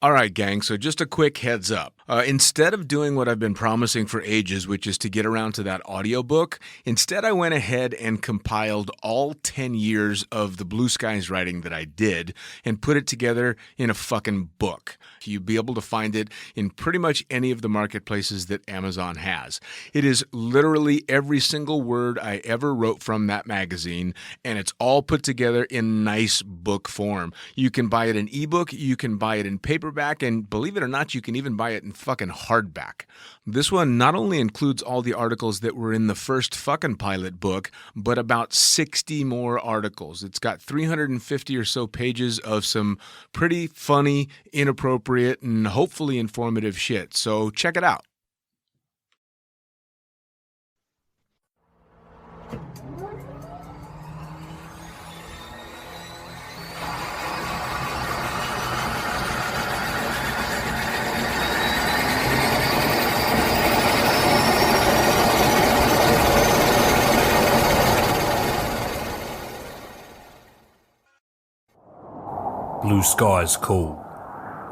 All right, gang, so just a quick heads up. Instead of doing what I've been promising for ages, which is to get around to that audiobook, instead I went ahead and compiled all 10 years of the Blue Skies writing that I did and put it together in a fucking book. You'll be able to find it in pretty much any of the marketplaces that Amazon has. It is literally every single word I ever wrote from that magazine, and it's all put together in nice book form. You can buy it in ebook, you can buy it in paperback, and believe it or not, you can even buy it in fucking hardback. This one not only includes all the articles that were in the first fucking pilot book, but about 60 more articles. It's got 350 or so pages of some pretty funny, inappropriate, and hopefully informative shit. So check it out. Blue skies call.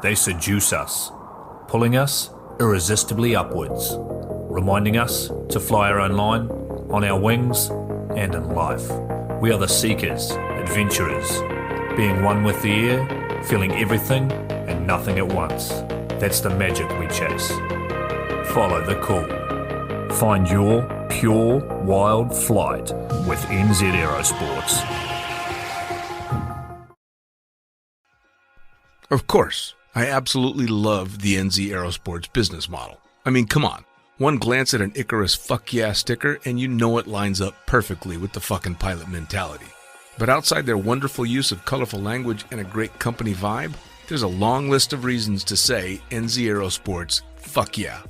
They seduce us, pulling us irresistibly upwards, reminding us to fly our own line, on our wings, and in life. We are the seekers, adventurers, being one with the air, feeling everything and nothing at once. That's the magic we chase. Follow the call. Find your pure, wild flight with NZ Aerosports. Of course, I absolutely love the NZ Aerosports business model. I mean, come on. One glance at an Icarus fuck yeah sticker and you know it lines up perfectly with the fucking pilot mentality. But outside their wonderful use of colorful language and a great company vibe, there's a long list of reasons to say NZ Aerosports fuck yeah.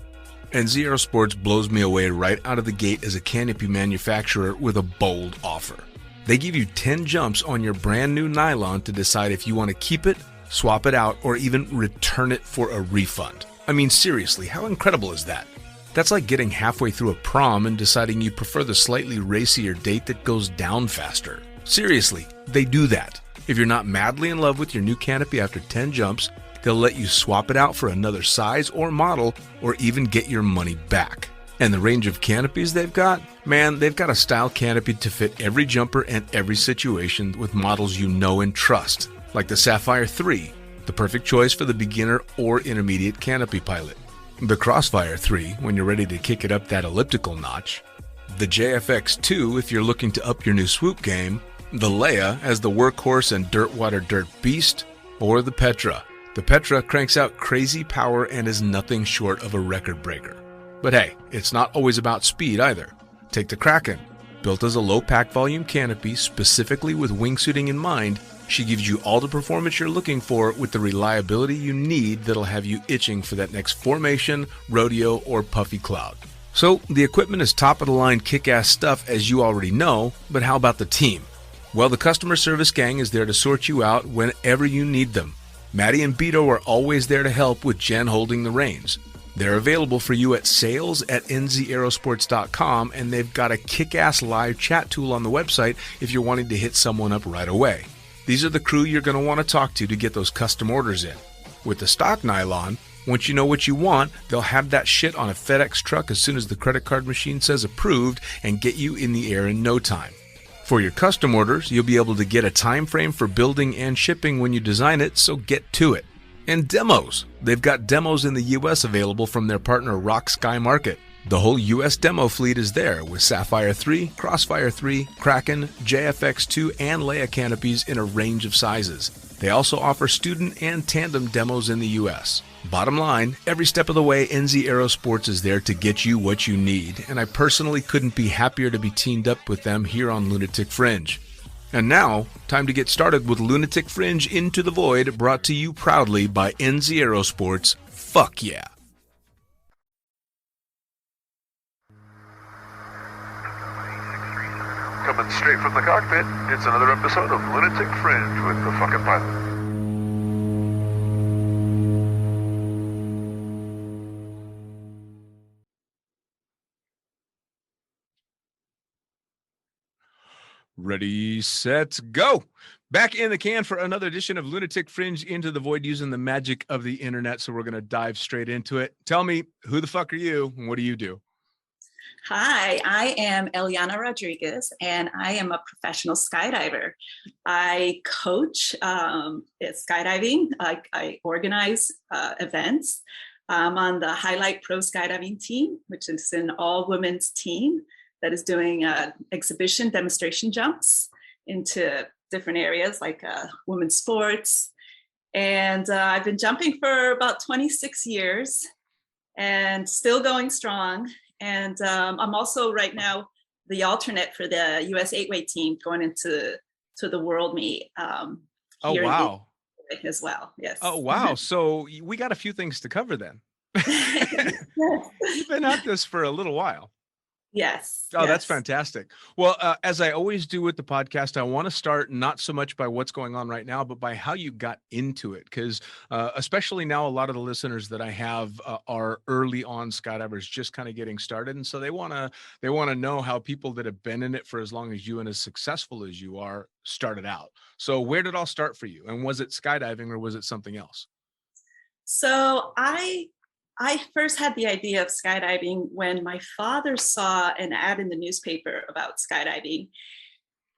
NZ Aerosports blows me away right out of the gate as a canopy manufacturer with a bold offer. They give you 10 jumps on your brand new nylon to decide if you want to keep it, swap it out, or even return it for a refund. I mean, seriously, how incredible is that? That's like getting halfway through a prom and deciding you prefer the slightly racier date that goes down faster. Seriously, they do that. If you're not madly in love with your new canopy after 10 jumps, they'll let you swap it out for another size or model, or even get your money back. And the range of canopies they've got? Man, they've got a style canopy to fit every jumper and every situation with models you know and trust. Like the Sapphire 3, the perfect choice for the beginner or intermediate canopy pilot. The Crossfire 3, when you're ready to kick it up that elliptical notch. The JFX 2, if you're looking to up your new swoop game. The Leia as the workhorse and dirtwater dirt beast. Or the Petra. The Petra cranks out crazy power and is nothing short of a record breaker. But hey, it's not always about speed either. Take the Kraken. Built as a low pack volume canopy specifically with wingsuiting in mind, she gives you all the performance you're looking for with the reliability you need that'll have you itching for that next formation, rodeo, or puffy cloud. So, the equipment is top-of-the-line kick-ass stuff as you already know, but how about the team? Well, the customer service gang is there to sort you out whenever you need them. Maddie and Beto are always there to help with Jen holding the reins. They're available for you at sales@nzaerosports.com, and they've got a kick-ass live chat tool on the website if you're wanting to hit someone up right away. These are the crew you're going to want to talk to get those custom orders in. With the stock nylon, once you know what you want, they'll have that shit on a FedEx truck as soon as the credit card machine says approved and get you in the air in no time. For your custom orders, you'll be able to get a time frame for building and shipping when you design it, so get to it. And demos. They've got demos in the US available from their partner Rock Sky Market. The whole US demo fleet is there with Sapphire 3, Crossfire 3, Kraken, JFX 2, and Leia canopies in a range of sizes. They also offer student and tandem demos in the US. Bottom line, every step of the way, NZ Aerosports is there to get you what you need, and I personally couldn't be happier to be teamed up with them here on Lunatic Fringe. And now, time to get started with Lunatic Fringe Into the Void, brought to you proudly by NZ Aerosports. Fuck yeah. Coming straight from the cockpit, it's another episode of Lunatic Fringe with the fucking pilot. Ready, set, go! Back in the can for another edition of Lunatic Fringe Into the Void using the magic of the internet. So we're going to dive straight into it. Tell me, who the fuck are you and what do you do? Hi, I am Eliana Rodriguez, and I am a professional skydiver. I coach skydiving. I organize events. I'm on the Highlight Pro Skydiving team, which is an all-women's team that is doing exhibition demonstration jumps into different areas like women's sports. And I've been jumping for about 26 years and still going strong. And I'm also right now the alternate for the US 8-way team going into the world meet. Oh, wow. As well. Yes. Oh, wow. So we got a few things to cover then. You've been at this for a little while. Yes. Oh, yes. That's fantastic. Well, as I always do with the podcast, I want to start not so much by what's going on right now, but by how you got into it. Because especially now, a lot of the listeners that I have are early on skydivers, just kind of getting started. And so they want to know how people that have been in it for as long as you and as successful as you are started out. So where did it all start for you? And was it skydiving or was it something else? So I first had the idea of skydiving when my father saw an ad in the newspaper about skydiving.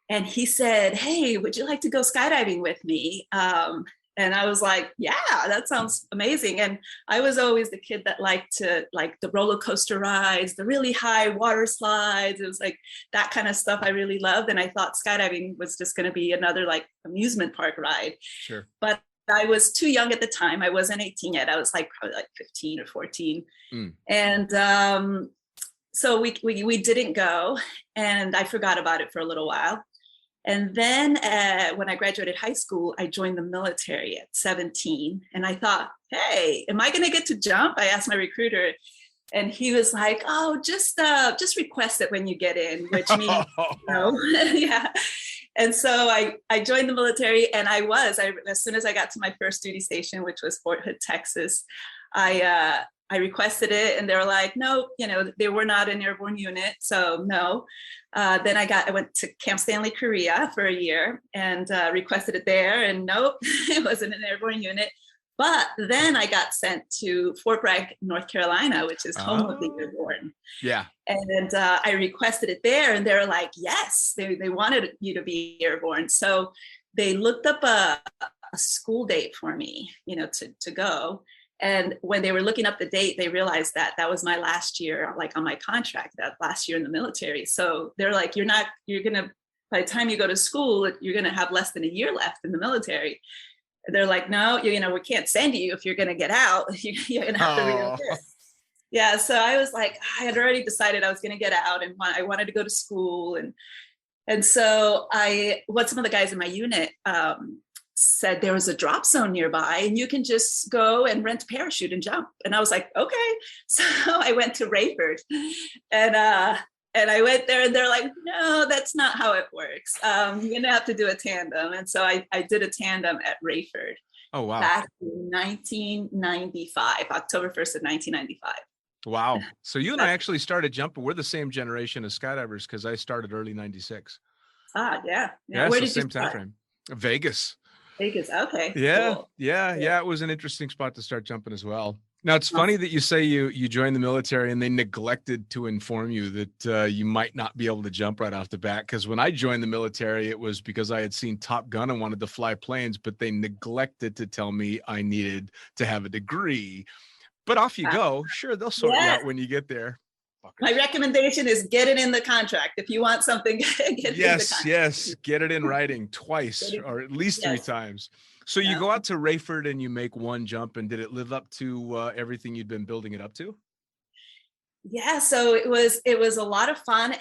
And he said, "Hey, would you like to go skydiving with me?" And I was like, "Yeah, that sounds amazing." And I was always the kid that liked the roller coaster rides, the really high water slides. It was like that kind of stuff I really loved. And I thought skydiving was just going to be another like amusement park ride. Sure. But I was too young at the time. I wasn't 18 yet. I was probably 15 or 14. And so we didn't go, and I forgot about it for a little while. And then when I graduated high school, I joined the military at 17. And I thought, hey, am I going to get to jump? I asked my recruiter, and he was like, "Oh, just request it when you get in," which means, yeah. And so I joined the military, and as soon as I got to my first duty station, which was Fort Hood, Texas, I requested it, and they were like, "No, they were not an airborne unit, so no." Then I went to Camp Stanley, Korea for a year and requested it there, and nope, it wasn't an airborne unit. But then I got sent to Fort Bragg, North Carolina, which is home of the airborne. Yeah. And I requested it there, and they were like, yes, they wanted you to be airborne. So they looked up a school date for me, to go. And when they were looking up the date, they realized that was my last year, like on my contract, that last year in the military. So they're like, by the time you go to school, you're going to have less than a year left in the military. They're like, "No, we can't send you if you're going to get out. You're going to have to re-enlist." Yeah. So I was like, I had already decided I was going to get out, and I wanted to go to school. And so what some of the guys in my unit said, there was a drop zone nearby and you can just go and rent a parachute and jump. And I was like, okay. So I went to Rayford, and I went there, and they're like, "No, that's not how it works. You're going to have to do a tandem." And so I did a tandem at Rayford. Oh, wow. Back in 1995, October 1st of 1995. Wow. So you and I actually started jumping. We're the same generation as skydivers because I started early 96. Yeah. Yeah, Where so did same you time start? frame. Vegas. Okay. Yeah, Cool. yeah. It was an interesting spot to start jumping as well. Now, it's funny that you say you joined the military and they neglected to inform you that you might not be able to jump right off the bat. Because when I joined the military, it was because I had seen Top Gun and wanted to fly planes, but they neglected to tell me I needed to have a degree. But off you go. Sure, they'll sort you out when you get there. My recommendation is get it in the contract. If you want something, get it in the contract. Yes. Get it in writing twice or at least 3 times. So you go out to Rayford and you make one jump, and did it live up to everything you'd been building it up to? Yeah, so it was a lot of fun,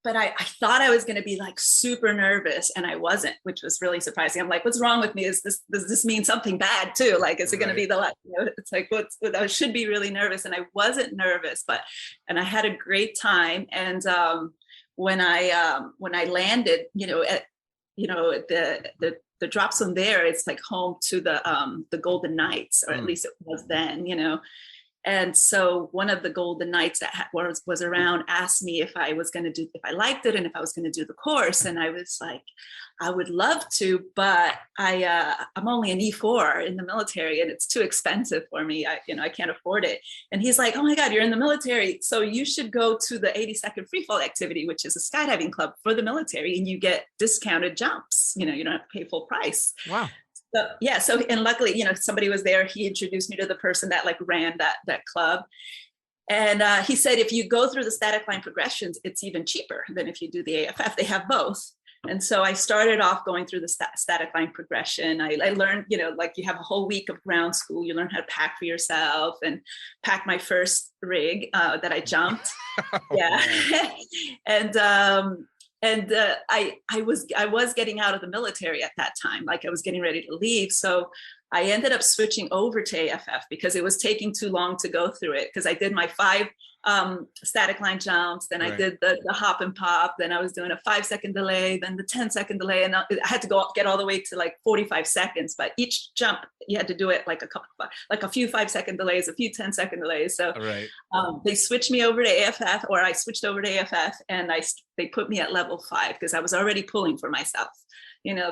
but I thought I was going to be like super nervous, and I wasn't, which was really surprising. I'm like, what's wrong with me? Does this mean something bad too? Like, is it going to be it's like, I should be really nervous, and I wasn't nervous, and I had a great time. And when I landed, the drop zone there, it's like home to the Golden Knights, or at least it was then, And so one of the Golden Knights that was around asked me if I liked it and if I was going to do the course. And I was like, I would love to, but I'm only an E4 in the military and it's too expensive for me. I can't afford it. And he's like, oh my God, you're in the military. So you should go to the 80-second freefall activity, which is a skydiving club for the military, and you get discounted jumps. You don't have to pay full price. Wow. So, yeah. So, and luckily, somebody was there. He introduced me to the person that like ran that club. And he said, if you go through the static line progressions, it's even cheaper than if you do the AFF. They have both. And so I started off going through the static line progression. I learned, like you have a whole week of ground school. You learn how to pack for yourself, and pack my first rig that I jumped. Yeah. And I was getting out of the military at that time. Like I was getting ready to leave. So I ended up switching over to AFF because it was taking too long to go through it. Because I did my 5 static line jumps, then I did the hop and pop, then I was doing a 5-second delay, then the 10-second delay, and I had to get all the way to like 45 seconds. But each jump you had to do it like a few 5-second delays, a few 10-second delays. So they switched me over to AFF, or I switched over to AFF, and they put me at level 5 because I was already pulling for myself.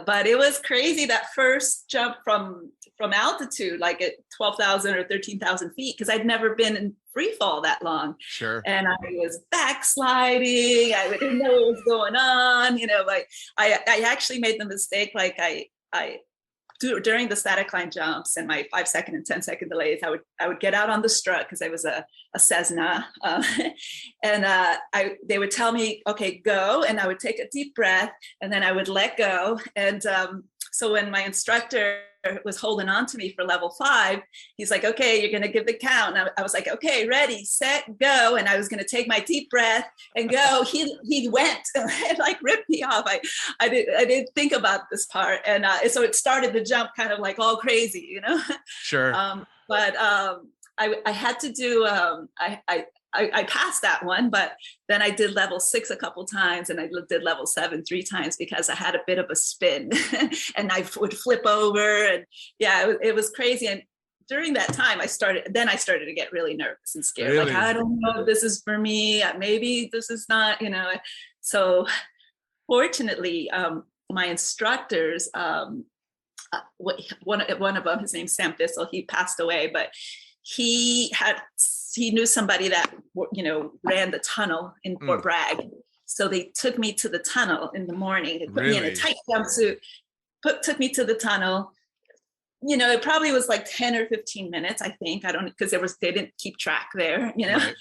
But it was crazy that first jump from altitude, like at 12,000 or 13,000 feet, because I'd never been in free fall that long. Sure. And I was backsliding. I didn't know what was going on. Like I actually made the mistake. Like I during the static line jumps and my 5-second and 10-second delays, I would get out on the strut because I was a Cessna, and they would tell me, okay, go, and I would take a deep breath, and then I would let go. And so when my instructor was holding on to me for level 5, he's like, okay, you're going to give the count. And I was like, okay, ready, set, go. And I was going to take my deep breath and go. He went and like ripped me off. I didn't think about this part. And so it started the jump kind of like all crazy, Sure. But I had to do, I passed that one, but then I did level 6 a couple times, and I did level 7 3 times because I had a bit of a spin and I would flip over, and it was crazy. And during that time I started to get really nervous and scared. Really? Like, I don't know if this is for me. Maybe this is not, So fortunately, my instructors, one of them, his name's Sam Thistle, he passed away, but he knew somebody that, ran the tunnel in Fort Bragg. So they took me to the tunnel in the morning. They put me in a tight jumpsuit, took me to the tunnel. It probably was like 10 or 15 minutes, I think. Because they didn't keep track there, Right.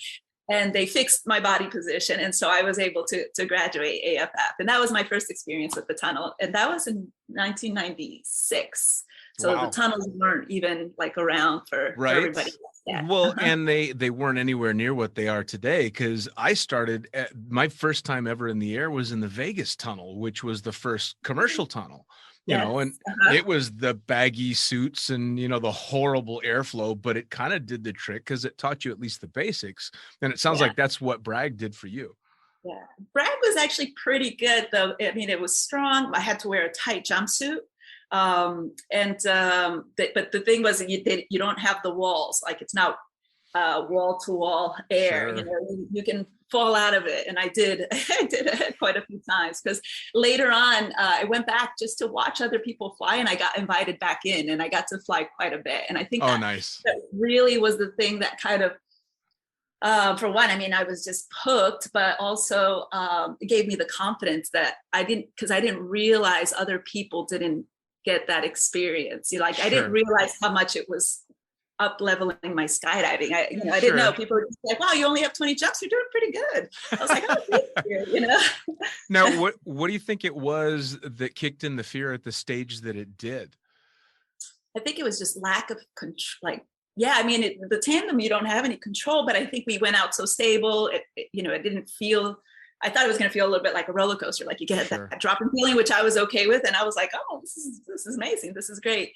And they fixed my body position. And so I was able to graduate AFF. And that was my first experience with the tunnel. And that was in 1996. So the tunnels weren't even like around for everybody else. Yeah. Well, and they weren't anywhere near what they are today, because I started my first time ever in the air was in the Vegas tunnel, which was the first commercial tunnel. And it was the baggy suits and, the horrible airflow, but it kind of did the trick because it taught you at least the basics. And it sounds like that's what Bragg did for you. Yeah. Bragg was actually pretty good, though. I mean, it was strong. I had to wear a tight jumpsuit. But the thing was, you don't have the walls. Like, it's not wall to wall air. Sure. You can fall out of it, and I did it quite a few times, because later on I went back just to watch other people fly, and I got invited back in, and I got to fly quite a bit. And I think nice. That really was the thing that kind of, for one, I mean, I was just hooked, but also it gave me the confidence that I didn't realize other people didn't get that experience. I didn't realize how much it was up leveling my skydiving. I didn't know. People were just like, wow, you only have 20 jumps, you're doing pretty good. I was like, oh, thank you. Now, what do you think it was that kicked in the fear at the stage that it did? I think it was just lack of control. The tandem, you don't have any control, but I think we went out so stable. It didn't feel, I thought it was going to feel a little bit like a roller coaster. Like, you get that dropping feeling, which I was okay with. And I was like, oh, this is amazing. This is great.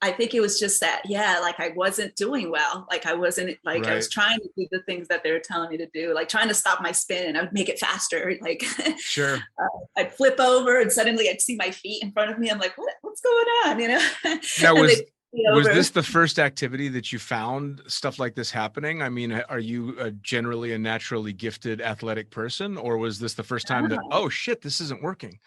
I think it was just that, like, I wasn't doing well. Like, I wasn't, like, I was trying to do the things that they were telling me to do, like trying to stop my spin, and I would make it faster. Like, I'd flip over and suddenly I'd see my feet in front of me. I'm like, what's going on? Now, Was this the first activity that you found stuff like this happening? I mean, are you generally a naturally gifted athletic person, or was this the first time that, oh shit, this isn't working?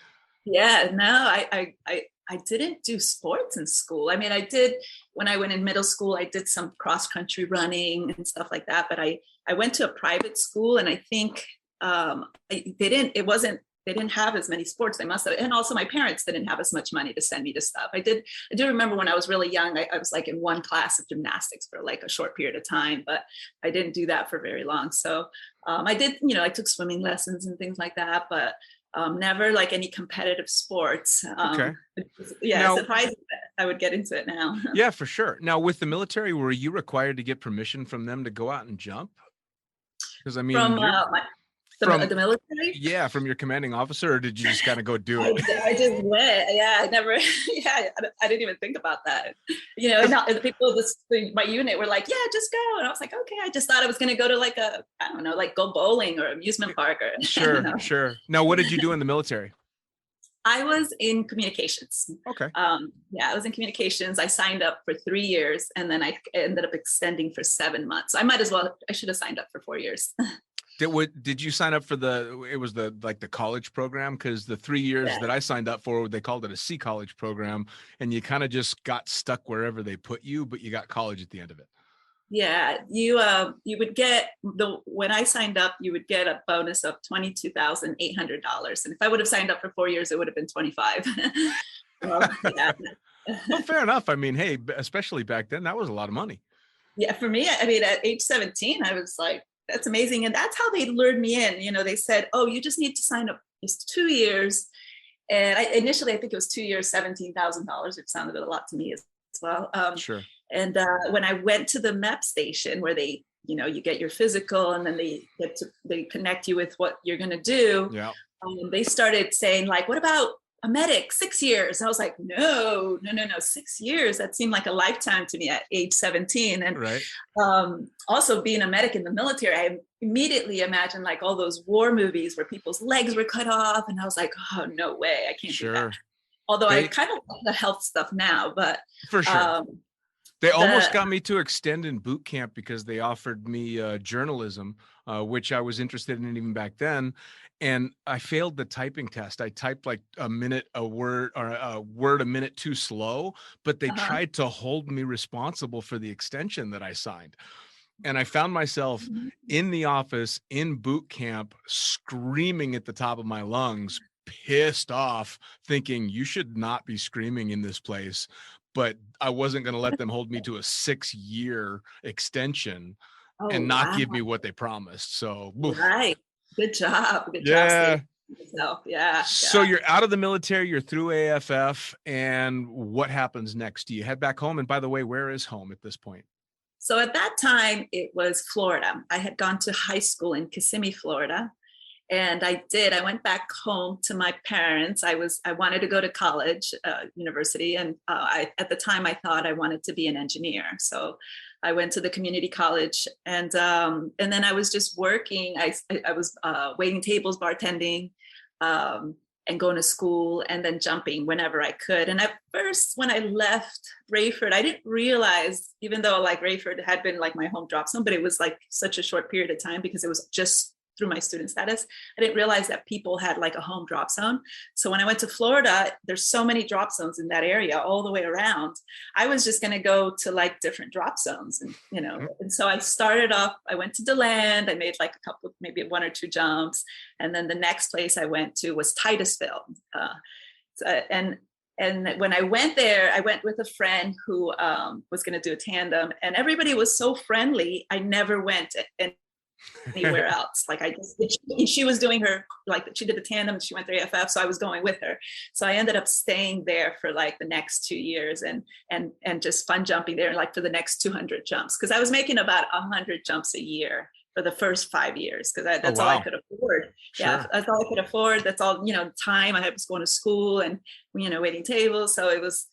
Yeah, no, I didn't do sports in school. I mean, I did when I went in middle school, I did some cross country running and stuff like that. But I went to a private school, and I think they didn't have as many sports. They must have, and also my parents didn't have as much money to send me to stuff. I do remember when I was really young, I was like in one class of gymnastics for like a short period of time, but I didn't do that for very long. So I did, I took swimming lessons and things like that, but never like any competitive sports. Okay. Yeah, now, surprising that I would get into it now. Yeah, for sure. Now with the military, were you required to get permission from them to go out and jump? Because I mean, from the military? Yeah, from your commanding officer, or did you just kind of go do it? I just went. Yeah, I never. Yeah, I didn't even think about that. The people, my unit were like, "Yeah, just go," and I was like, "Okay." I just thought I was going to go to like go bowling or amusement park or. Sure, sure. Now, what did you do in the military? I was in communications. Okay. Yeah, I was in communications. I signed up for 3 years, and then I ended up extending for 7 months. I should have signed up for 4 years. Did you sign up for the college program? Because the 3 years that I signed up for, they called it a C college program, and you kind of just got stuck wherever they put you, but you got college at the end of it. Yeah, you would get when I signed up, you would get a bonus of $22,800, and if I would have signed up for 4 years, it would have been 25. Yeah. Well, fair enough. I mean, hey, especially back then, that was a lot of money. Yeah, for me, I mean, at age 17, I was like, that's amazing. And that's how they lured me in. They said, oh, you just need to sign up. It's 2 years. And initially, I think it was 2 years, $17,000, which sounded a lot to me as well. Sure. And when I went to the MEP station where they, you get your physical, and then they connect you with what you're going to do. Yeah. They started saying like, what about a medic, 6 years? And I was like, no, 6 years. That seemed like a lifetime to me at age 17. And right. Also being a medic in the military, I immediately imagined like all those war movies where people's legs were cut off. And I was like, oh, no way. I can't do that. Although I kind of like the health stuff now, but for sure. They almost got me to extend in boot camp because they offered me journalism, which I was interested in even back then. And I failed the typing test. I typed like a word a minute too slow, but they tried to hold me responsible for the extension that I signed. And I found myself in the office in boot camp, screaming at the top of my lungs, pissed off, thinking you should not be screaming in this place. But I wasn't going to let them hold me to a 6-year extension and not give me what they promised. So, right. Good job. Good job. Yeah. So you're out of the military, you're through AFF, and what happens next? Do you head back home? And by the way, where is home at this point? So at that time, it was Florida. I had gone to high school in Kissimmee, Florida. And I went back home to my parents. I wanted to go to college, university. And at the time I thought I wanted to be an engineer. So I went to the community college, and then I was just working. I was waiting tables, bartending, and going to school, and then jumping whenever I could. And at first, when I left Rayford, I didn't realize, even though like Rayford had been like my home drop zone, but it was like such a short period of time because it was just through my student status. I didn't realize that people had like a home drop zone. So when I went to Florida, there's so many drop zones in that area all the way around. I was just going to go to like different drop zones, and and so I started off, I went to DeLand, I made like a couple, maybe 1 or 2 jumps. And then the next place I went to was Titusville. And when I went there, I went with a friend who was going to do a tandem, and everybody was so friendly. I never went anywhere else. Like she was doing her, like she did the tandem, she went through AFF, so I was going with her. So I ended up staying there for like the next 2 years and just fun jumping there, like for the next 200 jumps, because I was making about 100 jumps a year for the first 5 years, because that's all I could afford. Sure. Yeah, that's all I could afford. That's all, time I was going to school and waiting tables. So it was,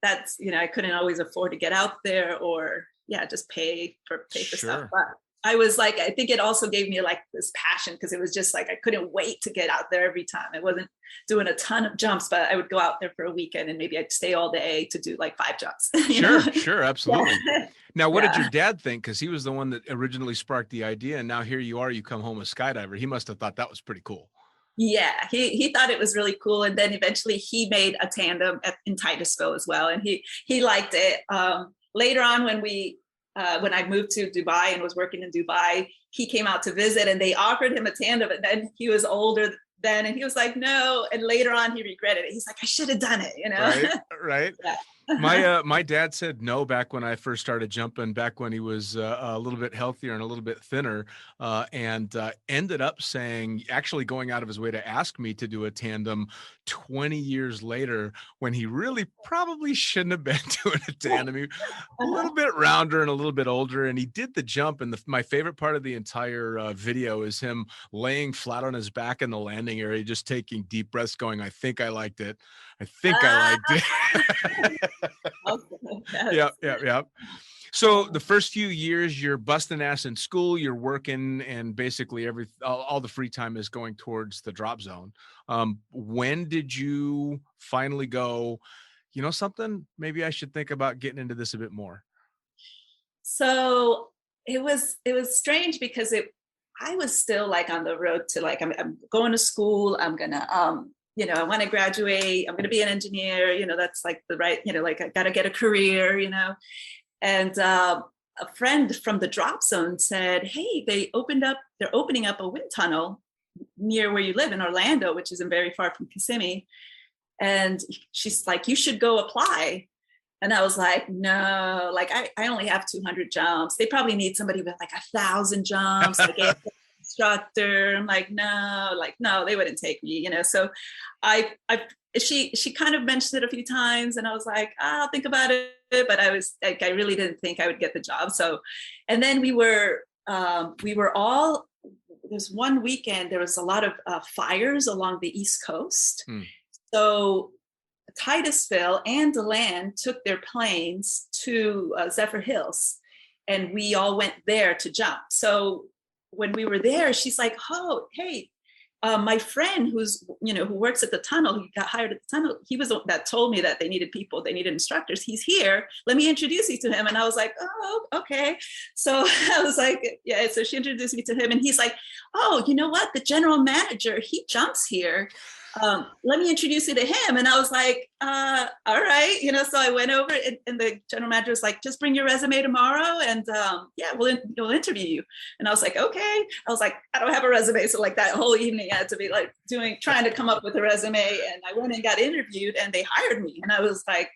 that's, I couldn't always afford to get out there or just pay for sure. stuff. But I was like, I think it also gave me like this passion because it was just like, I couldn't wait to get out there every time. I wasn't doing a ton of jumps, but I would go out there for a weekend and maybe I'd stay all day to do like 5 jumps. Sure. Absolutely. Yeah. Now, what did your dad think? Because he was the one that originally sparked the idea. And now here you are, you come home a skydiver. He must have thought that was pretty cool. Yeah, he thought it was really cool. And then eventually he made a tandem in Titusville as well. And he liked it. Later on when I moved to Dubai and was working in Dubai, he came out to visit and they offered him a tandem. And then he was older then and he was like, no. And later on he regretted it. He's like, I should have done it, Right. Yeah. My dad said no back when I first started jumping, back when he was a little bit healthier and a little bit thinner, and ended up actually going out of his way to ask me to do a tandem 20 years later when he really probably shouldn't have been doing a tandem. He was a little bit rounder and a little bit older, and he did the jump. And my favorite part of the entire video is him laying flat on his back in the landing area, just taking deep breaths going, I think I liked it. I liked it. Yeah. So the first few years, you're busting ass in school, you're working, and basically all the free time is going towards the drop zone. When did you finally go, you know something, maybe I should think about getting into this a bit more? So it was strange because I was still like on the road to like, I'm going to school. I'm going to, I want to graduate. I'm going to be an engineer. That's like the right, like I got to get a career, And a friend from the drop zone said, hey, they're opening up a wind tunnel near where you live in Orlando, which isn't very far from Kissimmee. And she's like, you should go apply. And I was like, no, like I only have 200 jumps. They probably need somebody with like 1,000 jumps, like an instructor. I'm like, no, they wouldn't take me, So she kind of mentioned it a few times and I was like, I'll think about it. But I was like, I really didn't think I would get the job. So, and then we were all, there's one weekend, there was a lot of fires along the East Coast. So Titusville and DeLand took their planes to Zephyr Hills and we all went there to jump. So when we were there, she's like, oh, hey, my friend who works at the tunnel, he got hired at the tunnel. He was that told me that they needed instructors. He's here. Let me introduce you to him. And I was like, oh, okay. So I was like, yeah. So she introduced me to him and he's like, oh, you know what? The general manager, he jumps here. Let me introduce you to him. And I was like, all right. So I went over and the general manager was like, just bring your resume tomorrow. And we'll interview you. And I was like, okay. I was like, I don't have a resume. So like that whole evening I had to be like trying to come up with a resume. And I went and got interviewed and they hired me. And I was like,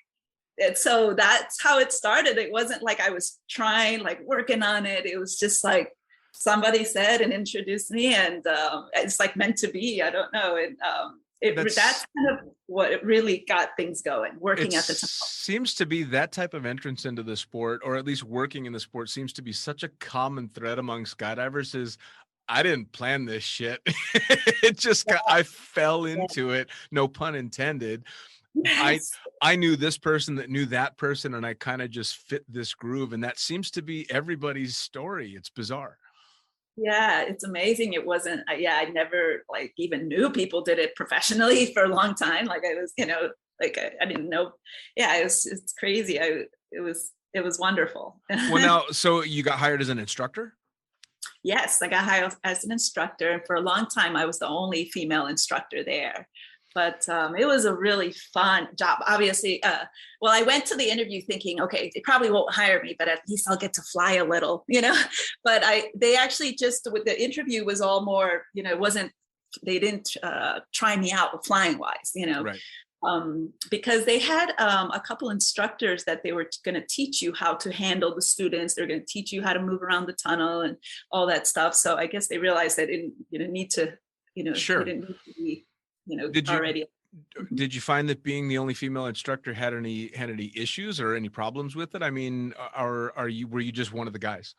and so that's how it started. It wasn't like I was trying, like working on it. It was just like, somebody said and introduced me and it's like meant to be. I don't know. And that's kind of what really got things going, working at the time. Seems to be that type of entrance into the sport, or at least working in the sport, seems to be such a common thread among skydivers is, I didn't plan this shit. It just I fell into it. No pun intended. Yes. I knew this person that knew that person, and I kind of just fit this groove. And that seems to be everybody's story. It's bizarre. Yeah, it's amazing. It wasn't, I never like even knew people did it professionally for a long time. Like I was, I didn't know. Yeah, it's crazy. It was wonderful. Well, now, so you got hired as an instructor? Yes, I got hired as an instructor. And for a long time, I was the only female instructor there. But it was a really fun job. Obviously, I went to the interview thinking, okay, they probably won't hire me, but at least I'll get to fly a little, But they actually with the interview was all more, they didn't try me out flying wise, Right. Because they had a couple instructors that they were going to teach you how to handle the students. They're going to teach you how to move around the tunnel and all that stuff. So I guess they realized that you didn't need to, Sure. You didn't need to be, Did you find that being the only female instructor had any issues or any problems with it? I mean, were you just one of the guys?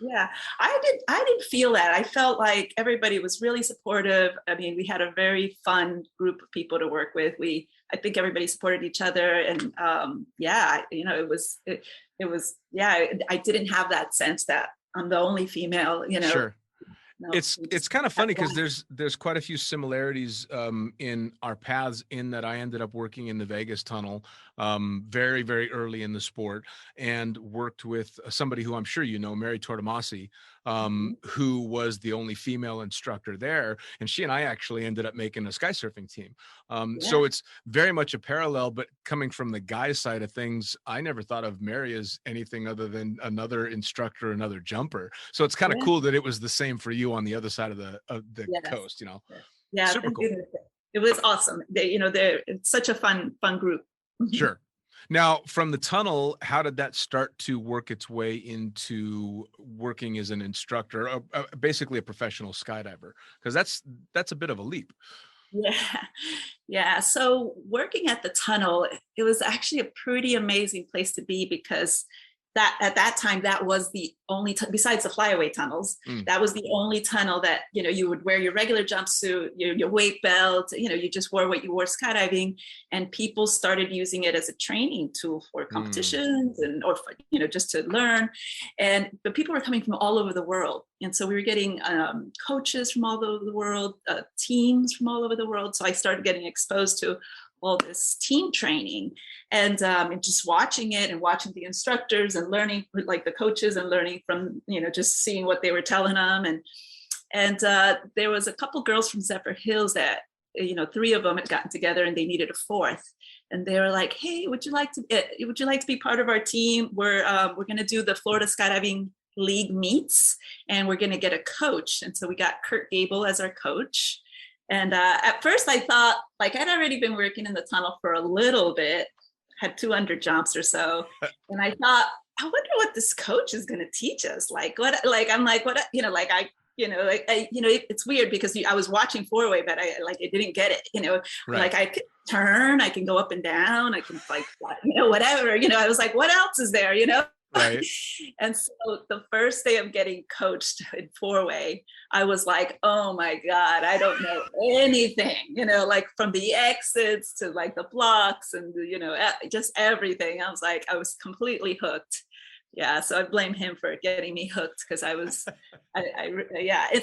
Yeah, I didn't feel that. I felt like everybody was really supportive. I mean, we had a very fun group of people to work with. I think everybody supported each other, and it was I didn't have that sense that I'm the only female, Sure. No, It's kind of funny because there's quite a few similarities in our paths, in that I ended up working in the Vegas tunnel very, very early in the sport, and worked with somebody who I'm sure you know, Mary Tortomasi, who was the only female instructor there, and she and I actually ended up making a sky surfing team. So it's very much a parallel, but coming from the guy side of things, I never thought of Mary as anything other than another instructor, another jumper. So it's kind of cool that it was the same for you on the other side of the coast, Yeah, super cool. It was awesome. It's such a fun group. Sure. Now, from the tunnel, how did that start to work its way into working as an instructor, basically a professional skydiver? Because that's a bit of a leap. Yeah. So working at the tunnel, it was actually a pretty amazing place to be, because that at that time, that was the only, besides the flyaway tunnels, that was the only tunnel that, you would wear your regular jumpsuit, your weight belt, you just wore what you wore skydiving, and people started using it as a training tool for competitions or for, just to learn. But people were coming from all over the world. And so we were getting coaches from all over the world, teams from all over the world. So I started getting exposed to all this team training, and just watching it and watching the instructors and learning, like the coaches, and learning from, just seeing what they were telling them. And there was a couple girls from Zephyr Hills that, 3 of them had gotten together and they needed a 4th. And they were like, hey, would you like to be part of our team? We're going to do the Florida Skydiving League meets, and we're going to get a coach. And so we got Kurt Gable as our coach. And at first I thought, like, I'd already been working in the tunnel for a little bit, had 200 jumps or so. And I thought, I wonder what this coach is going to teach us. It's weird because I was watching four-way, but I didn't get it, Right. Like I could turn, I can go up and down, I can whatever, I was like, what else is there, Right. And so the first day of getting coached in four-way, I was like, oh my God, I don't know anything, like from the exits to like the blocks and, just everything. I was completely hooked. Yeah. So I blame him for getting me hooked, because I was, And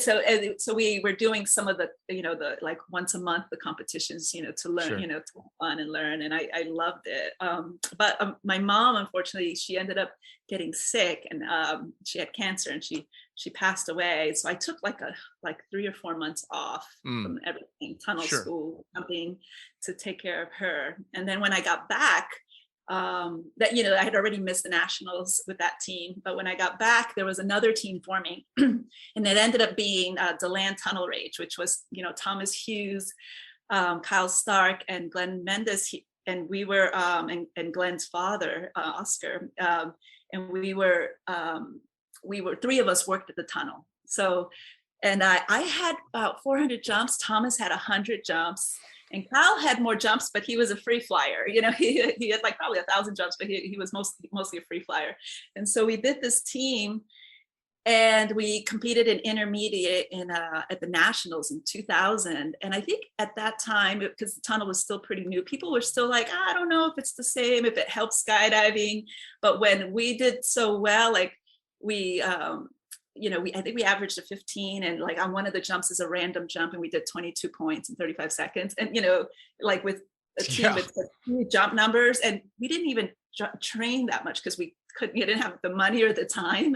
so we were doing some of the, the like once a month, the competitions, to learn, Sure. to have fun and learn. And I loved it. But my mom, unfortunately, she ended up getting sick, and she had cancer, and she passed away. So I took like 3 or 4 months off from everything, tunnel, Sure. school, jumping, to take care of her. And then when I got back, I had already missed the nationals with that team, but when I got back, there was another team forming, and it ended up being DeLand Tunnel Rage, which was, Thomas Hughes, Kyle Stark, and Glenn Mendes, and we were, and Glenn's father, Oscar, and we were 3 of us worked at the tunnel. So, and I had about 400 jumps. Thomas had 100 jumps. And Kyle had more jumps, but he was a free flyer. He had like probably 1,000 jumps, but he was mostly a free flyer. And so we did this team, and we competed in intermediate at the nationals in 2000. And I think at that time, because the tunnel was still pretty new, people were still like, I don't know if it's the same, if it helps skydiving. But when we did so well, like I think we averaged a 15, and like on one of the jumps is a random jump, and we did 22 points in 35 seconds. And, like with a team with jump numbers, and we didn't even train that much because we didn't have the money or the time.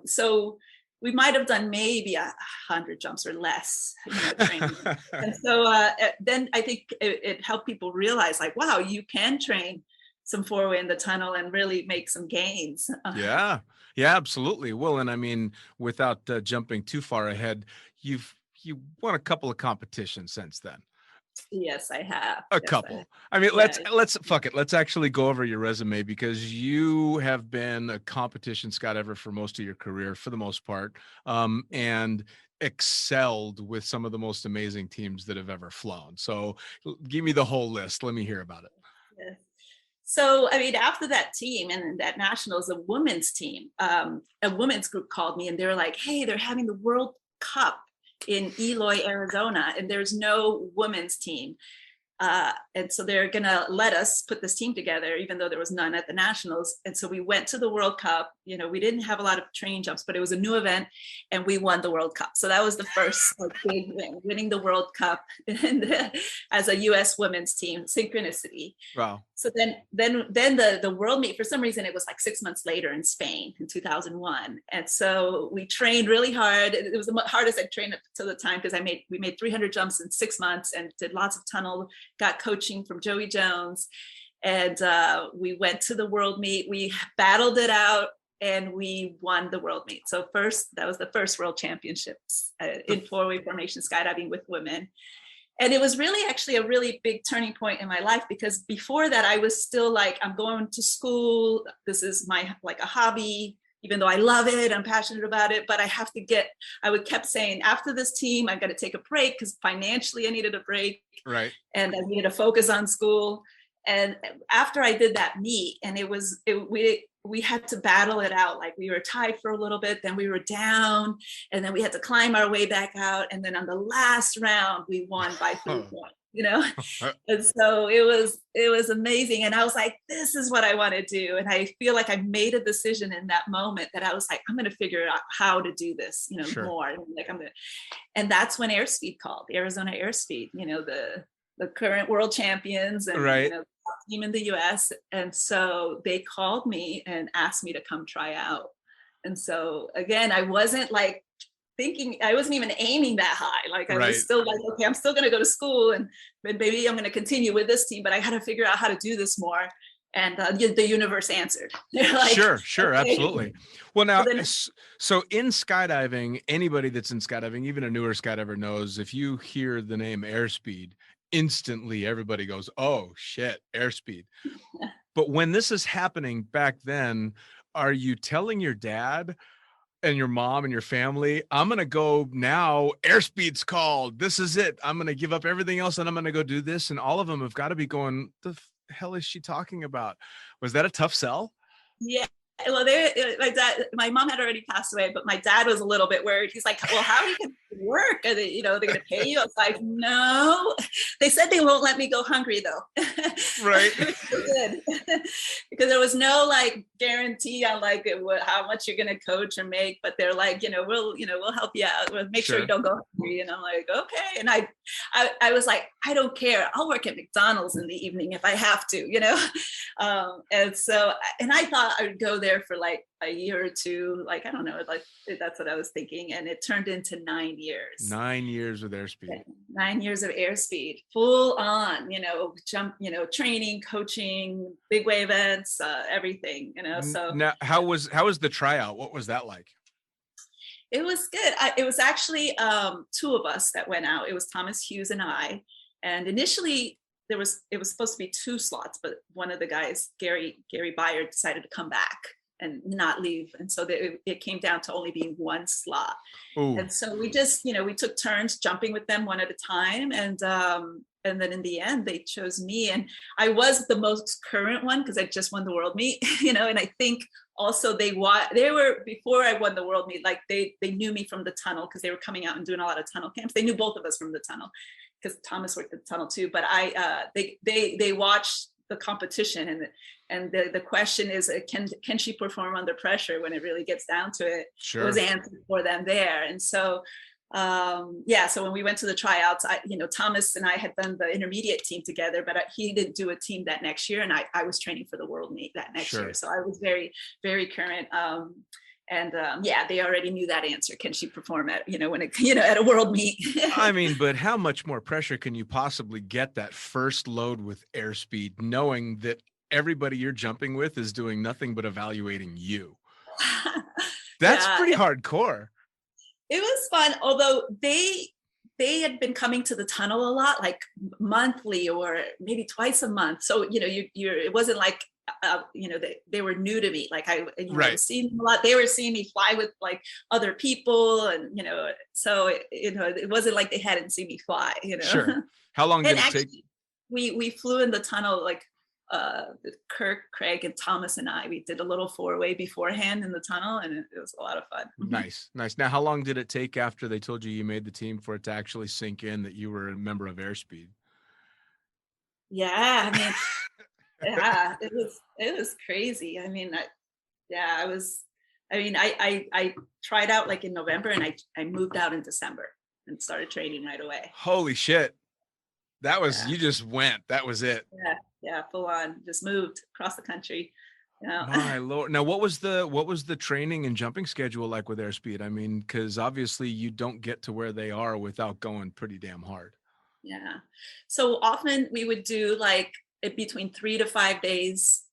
So we might've done maybe 100 jumps or less, training. And so then I think it helped people realize, like, wow, you can train some four-way in the tunnel and really make some gains. Yeah, absolutely. Well, and I mean, without jumping too far ahead, you won a couple of competitions since then. Yes, I have. A couple. I mean, let's fuck it. Let's actually go over your resume, because you have been a competition skydiver for most of your career, for the most part, and excelled with some of the most amazing teams that have ever flown. So give me the whole list. Let me hear about it. Yes. So, I mean, after that team and that nationals, a women's team, a women's group called me, and they were like, hey, they're having the World Cup in Eloy, Arizona, and there's no women's team. And so they're going to let us put this team together, even though there was none at the nationals. And so we went to the World Cup. You know, we didn't have a lot of training jumps, but it was a new event, and we won the World Cup. So that was the first big win, winning the World Cup as a U.S. women's team. Synchronicity. Wow. So then the world meet, for some reason, it was like 6 months later in Spain in 2001. And so we trained really hard. It was the hardest I'd trained up to the time, because we made 300 jumps in 6 months and did lots of tunnel, got coaching from Joey Jones. And we went to the world meet. We battled it out and we won the world meet. So that was the first world championships in 4-way formation skydiving with women. And it was really actually a really big turning point in my life, because before that I was still like, I'm going to school. This is my like a hobby, even though I love it, I'm passionate about it, but I would kept saying, after this team, I've got to take a break, because financially I needed a break. Right. And I needed to focus on school. And after I did that meet, and we had to battle it out. Like, we were tied for a little bit, then we were down, and then we had to climb our way back out. And then on the last round, we won by 3 points, you know? And so it was amazing. And I was like, this is what I want to do. And I feel like I made a decision in that moment that I was like, I'm going to figure out how to do this, you know, Sure. more. And that's when Airspeed called, Arizona Airspeed, you know, the current world champions and right. you know, team in the US. And so they called me and asked me to come try out. And so again, I wasn't like thinking, I wasn't even aiming that high. Like I was still like, okay, I'm still going to go to school and maybe I'm going to continue with this team, but I got to figure out how to do this more. And the universe answered. Like, sure, okay. Absolutely. Well, now, so in skydiving, anybody that's in skydiving, even a newer skydiver, knows if you hear the name Airspeed, instantly everybody goes, oh shit, Airspeed. But when this is happening back then, are you telling your dad and your mom and your family, I'm going to go now, Airspeed's called, this is it, I'm going to give up everything else and I'm going to go do this? And all of them have got to be going, the hell is she talking about? Was that a tough sell? Yeah. Well, my mom had already passed away, but my dad was a little bit worried. He's like, well, how are you going to work? Are they, you know, they're going to pay you? I was like, no, they said they won't let me go hungry though. Right. Good. Because there was no like guarantee on like how much you're going to coach or make, but they're like, we'll help you out. We'll make sure you don't go hungry. And I'm like, okay. And I was like, I don't care. I'll work at McDonald's in the evening if I have to, you know? And I thought I would go there for like a year or two, like, I don't know, like that's what I was thinking. And it turned into 9 years. 9 years with Airspeed. 9 years of Airspeed, full on, training, coaching, big wave events, everything, so. Now, how was the tryout? What was that like? It was good. It was actually 2 of us that went out. It was Thomas Hughes and I. And initially it was supposed to be 2 slots, but one of the guys, Gary Byard, decided to come back and not leave. And so it came down to only being 1 slot. Ooh. And so we just, we took turns jumping with them one at a time. And then in the end, they chose me. And I was the most current one because I just won the world meet, and I think also they were, before I won the world meet, like they knew me from the tunnel because they were coming out and doing a lot of tunnel camps. They knew both of us from the tunnel because Thomas worked at the tunnel too. But they watched the competition and the question is, can she perform under pressure when it really gets down to it? Sure. It was answered for them there. And so so when we went to the tryouts, Thomas and I had done the intermediate team together, but he didn't do a team that next year, and I was training for the world meet that next year, so I was very, very current. They already knew that answer. Can she perform at at a world meet? I mean, but how much more pressure can you possibly get that first load with Airspeed, knowing that everybody you're jumping with is doing nothing but evaluating you? That's pretty hardcore. It was fun, although they had been coming to the tunnel a lot, like monthly or maybe twice a month. So it wasn't like they were new to me. Like I was seeing them a lot. They were seeing me fly with like other people, and so it wasn't like they hadn't seen me fly. Sure. How long did it take? We flew in the tunnel like Kirk, Craig, and Thomas and I. We did a little 4-way beforehand in the tunnel, and it was a lot of fun. Nice. Now, how long did it take after they told you made the team for it to actually sink in that you were a member of Airspeed? Yeah, I mean, yeah, it was crazy. I mean, I was, I mean, I tried out like in November, and I moved out in December and started training right away. Holy shit. That was, Yeah, you just went. That was it. yeah, full on, just moved across the country. My Lord. Now, what was the training and jumping schedule like with Airspeed? I mean, because obviously you don't get to where they are without going pretty damn hard. Yeah. So often we would do like between 3 to 5 days,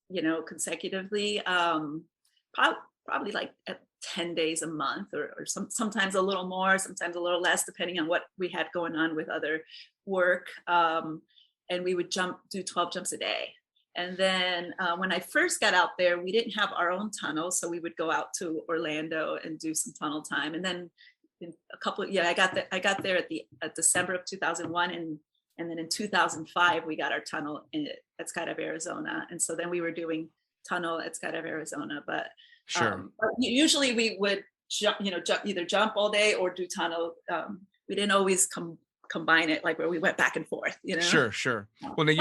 consecutively. Probably like at 10 days a month, or sometimes a little more, sometimes a little less, depending on what we had going on with other work. And we would do 12 jumps a day. And then when I first got out there, we didn't have our own tunnel. So we would go out to Orlando and do some tunnel time. And then I got there at December of 2001. And then in 2005, we got our tunnel at Skydive Arizona. And so then we were doing tunnel at Skydive Arizona. But Sure. Usually we would either jump all day or do tunnel. We didn't always combine it, like where we went back and forth, Sure. Well, now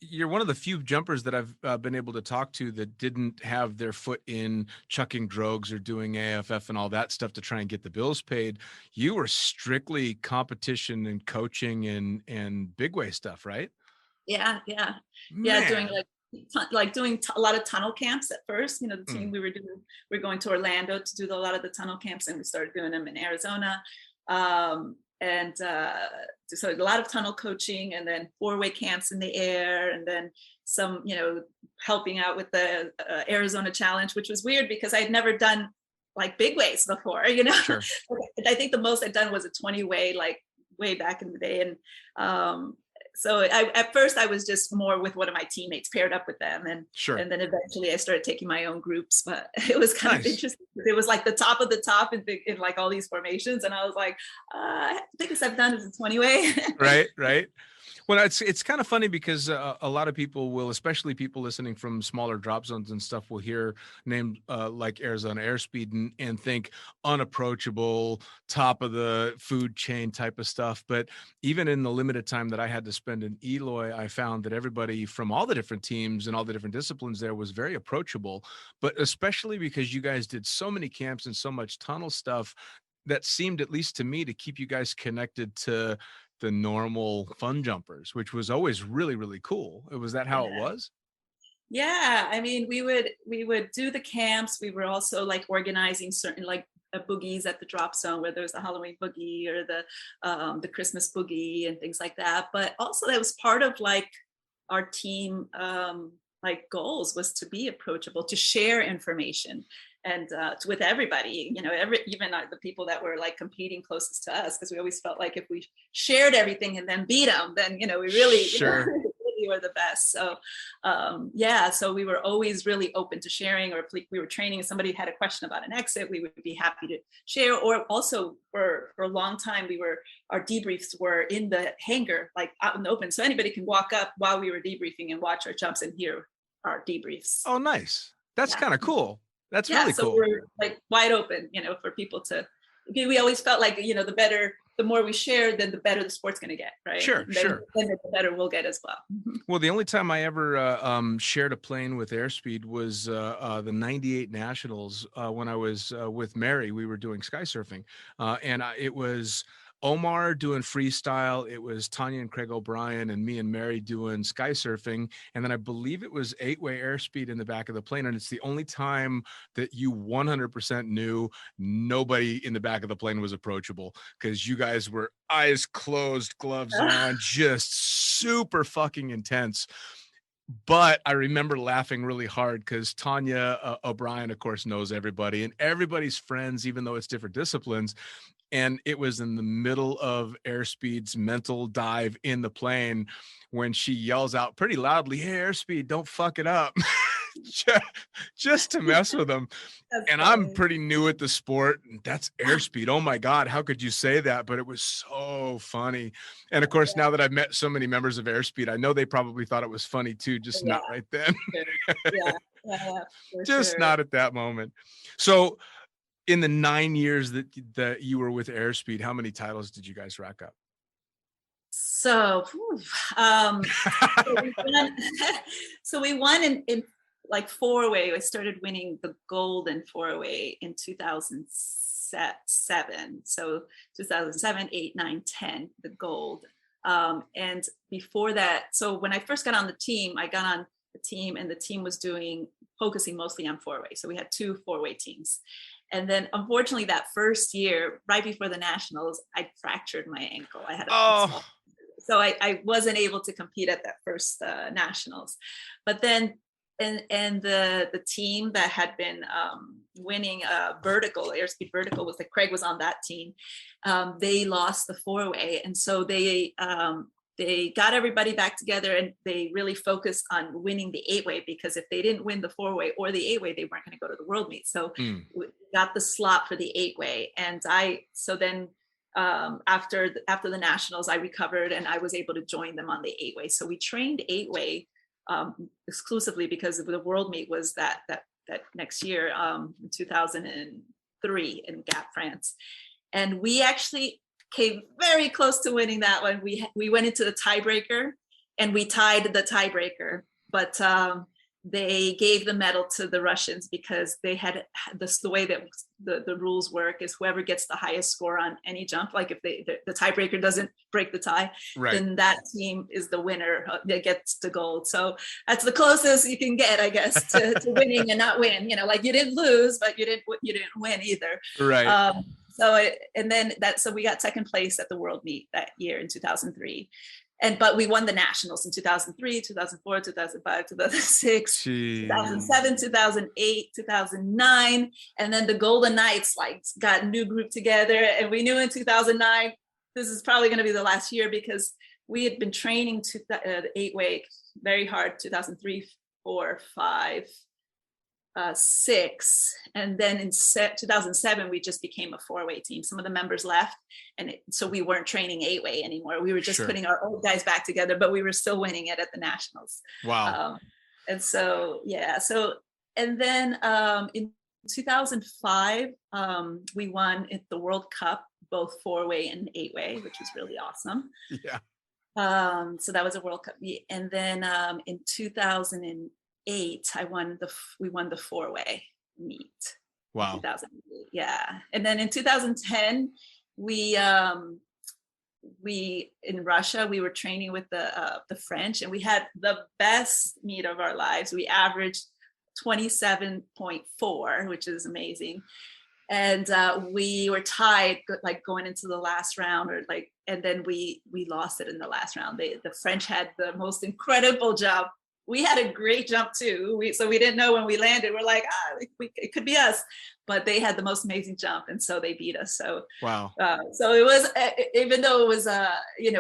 you're one of the few jumpers that I've been able to talk to that didn't have their foot in chucking drogues or doing AFF and all that stuff to try and get the bills paid. You were strictly competition and coaching and big way stuff, right? Yeah. Man. Doing doing a lot of tunnel camps at first. The team we were going to Orlando to do a lot of the tunnel camps, and we started doing them in Arizona. So a lot of tunnel coaching, and then 4-way camps in the air, and then some, helping out with the Arizona Challenge, which was weird because I had never done like big ways before, Sure. I think the most I'd done was a 20-way, like way back in the day. And so at first I was just more with one of my teammates, paired up with them. And Sure. And then eventually I started taking my own groups, but it was kind of interesting. It was like the top of the top in like all these formations. And I was like, the biggest I've done is a 20-way. Right. Well, it's kind of funny because a lot of people will, especially people listening from smaller drop zones and stuff, will hear names like Arizona Airspeed and think unapproachable, top of the food chain type of stuff. But even in the limited time that I had to spend in Eloy, I found that everybody from all the different teams and all the different disciplines there was very approachable. But especially because you guys did so many camps and so much tunnel stuff, that seemed, at least to me, to keep you guys connected to the normal fun jumpers, which was always really, really cool. Was that how it was? Yeah, I mean, we would do the camps. We were also like organizing certain like boogies at the drop zone, where there was the Halloween boogie or the Christmas boogie and things like that. But also that was part of like our team like goals, was to be approachable, to share information, and with everybody, even the people that were like competing closest to us, because we always felt like if we shared everything and then beat them, then we really, really were the best. So so we were always really open to sharing, or if we were training and somebody had a question about an exit, we would be happy to share. Or also for a long time, our debriefs were in the hangar, like out in the open, so anybody can walk up while we were debriefing and watch our jumps and hear our debriefs. Oh, nice. That's kind of cool. That's really so cool. We're like wide open, for people to. We always felt like the more we share, then the better the sport's going to get, right? Sure. Then the better we'll get as well. Well, the only time I ever shared a plane with Airspeed was the '98 Nationals when I was with Mary. We were doing sky surfing, and it was Omar doing freestyle. It was Tanya and Craig O'Brien and me and Mary doing sky surfing. And then I believe it was 8-way Airspeed in the back of the plane. And it's the only time that you 100% knew nobody in the back of the plane was approachable, because you guys were eyes closed, gloves on, just super fucking intense. But I remember laughing really hard because Tanya O'Brien, of course, knows everybody and everybody's friends, even though it's different disciplines. And it was in the middle of Airspeed's mental dive in the plane when she yells out pretty loudly, "Hey, Airspeed, don't fuck it up." just to mess with them. And funny. I'm pretty new at the sport. That's Airspeed. Oh my God, how could you say that? But it was so funny. And of course, now that I've met so many members of Airspeed, I know they probably thought it was funny too, just not right then. Just not at that moment. So in the 9 years that you were with Airspeed, how many titles did you guys rack up? So, so we won in like four-way. I started winning the gold in four-way in 2007. So 2007, 8, 9, 10, the gold. And before that, so when I first got on the team, I got on the team and the team was focusing mostly on four-way. So we had 2 four-way teams. And then unfortunately that first year, right before the nationals, I fractured my ankle. I had so I wasn't able to compete at that first nationals. But then and the team that had been winning vertical, airspeed vertical, was like Craig was on that team. They lost the four-way, and so they got everybody back together and they really focused on winning the 8-way, because if they didn't win the 4-way or the 8-way, they weren't going to go to the world meet. So we got the slot for the 8-way, and after the nationals, I recovered and I was able to join them on the 8-way. So we trained 8-way exclusively because the world meet was that next year, in 2003 in Gap, France, and we actually came very close to winning that one. We went into the tiebreaker and we tied the tiebreaker, but they gave the medal to the Russians because they had this, the way that the rules work is whoever gets the highest score on any jump, like if the tiebreaker doesn't break the tie, right, then that team is the winner that gets the gold. So that's the closest you can get, I guess, to winning and not win. You know, like you didn't lose, but you didn't win either. Right. So we got second place at the world meet that year in 2003. But we won the nationals in 2003, 2004, 2005, 2006, 2007, 2008, 2009. And then the Golden Knights got a new group together. And we knew in 2009, this is probably going to be the last year, because we had been training to the 8-way very hard, 2003, 4, 5, 6, and then in 2007 we just became a 4-way team. Some of the members left, and so we weren't training 8-way anymore. We were just putting our old guys back together, but we were still winning it at the nationals. Wow. And so and then in 2005 we won at the World Cup, both 4-way and 8-way, which was really awesome. Yeah. So that was a World Cup, and then in 2008 we won the 4-way meet. Wow. 2008, yeah. And then in 2010 we in Russia, we were training with the French, and we had the best meet of our lives. We averaged 27.4, which is amazing. And we were tied going into the last round, and then we lost it in the last round. The French had the most incredible jump. We had a great jump too. So we didn't know when we landed. We're like, it could be us, but they had the most amazing jump, and so they beat us. So wow. So it was, even though it was,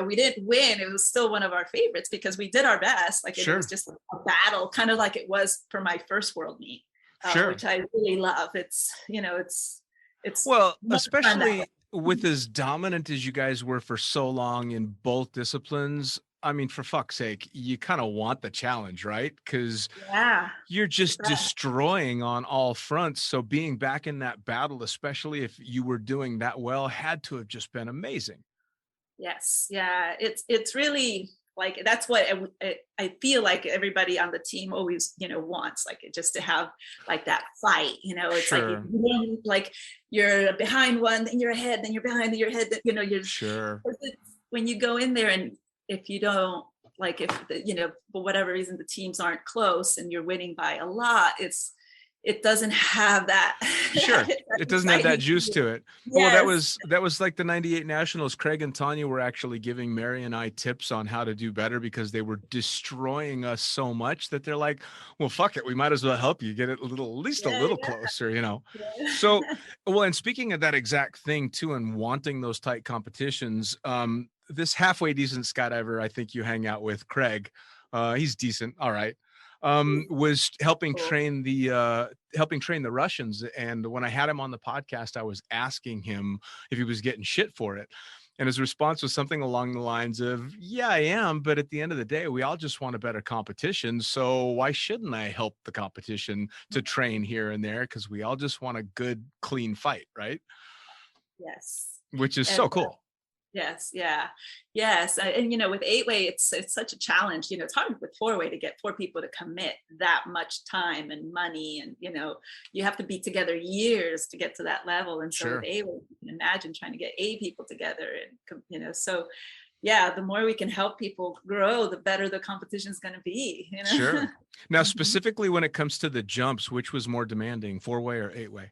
we didn't win, it was still one of our favorites because we did our best. It was just a battle, kind of like it was for my first world meet, which I really love. It's well, especially with as dominant as you guys were for so long in both disciplines. I mean, for fuck's sake, you kind of want the challenge, right? Because you're just destroying on all fronts. So being back in that battle, especially if you were doing that well, had to have just been amazing. Yes. Yeah. It's really that's what I feel like everybody on the team always, wants, just to have that fight, it's you're behind one, then you're ahead, then you're behind, then you're ahead, you're when you go in there, and if you don't for whatever reason the teams aren't close and you're winning by a lot, it doesn't have that. Sure. It doesn't have that juice to it. Yes. Well, that was like the 98 nationals. Craig and Tanya were actually giving Mary and I tips on how to do better because they were destroying us so much that they're like, well, fuck it. We might as well help you get it at least a little closer, Yeah. So, well, and speaking of that exact thing too, and wanting those tight competitions, this halfway decent skydiver I think you hang out with, Craig, he's decent. All right. Was helping train the Russians. And when I had him on the podcast, I was asking him if he was getting shit for it. And his response was something along the lines of, yeah, I am. But at the end of the day, we all just want a better competition. So why shouldn't I help the competition to train here and there? Because we all just want a good, clean fight, right? Yes. Which is so cool. Yes, yeah, yes, and with 8-way, it's such a challenge. It's hard with 4-way to get 4 people to commit that much time and money, and you have to be together years to get to that level. And so with Sure. 8-way, you can imagine trying to get 8 people together, and so yeah, the more we can help people grow, the better the competition is going to be. Sure. Now, Mhm. specifically when it comes to the jumps, which was more demanding, 4-way or 8-way?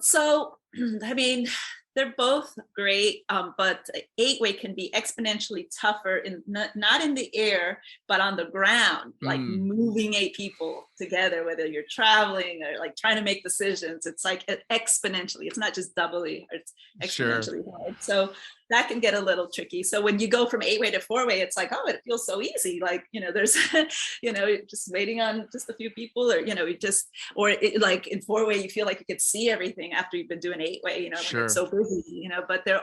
So I mean, they're both great, but 8-way can be exponentially tougher in not in the air, but on the ground, like Mm, moving 8 people together, whether you're traveling or like trying to make decisions. It's like exponentially. It's not just doubly, it's sure. exponentially hard. So that can get a little tricky. So when you go from 8-way to 4-way, it's like, oh, it feels so easy. Like, there's, just waiting on just a few people, or, like in 4-way, you feel like you could see everything after you've been doing 8-way, when it's Sure. so busy, but they're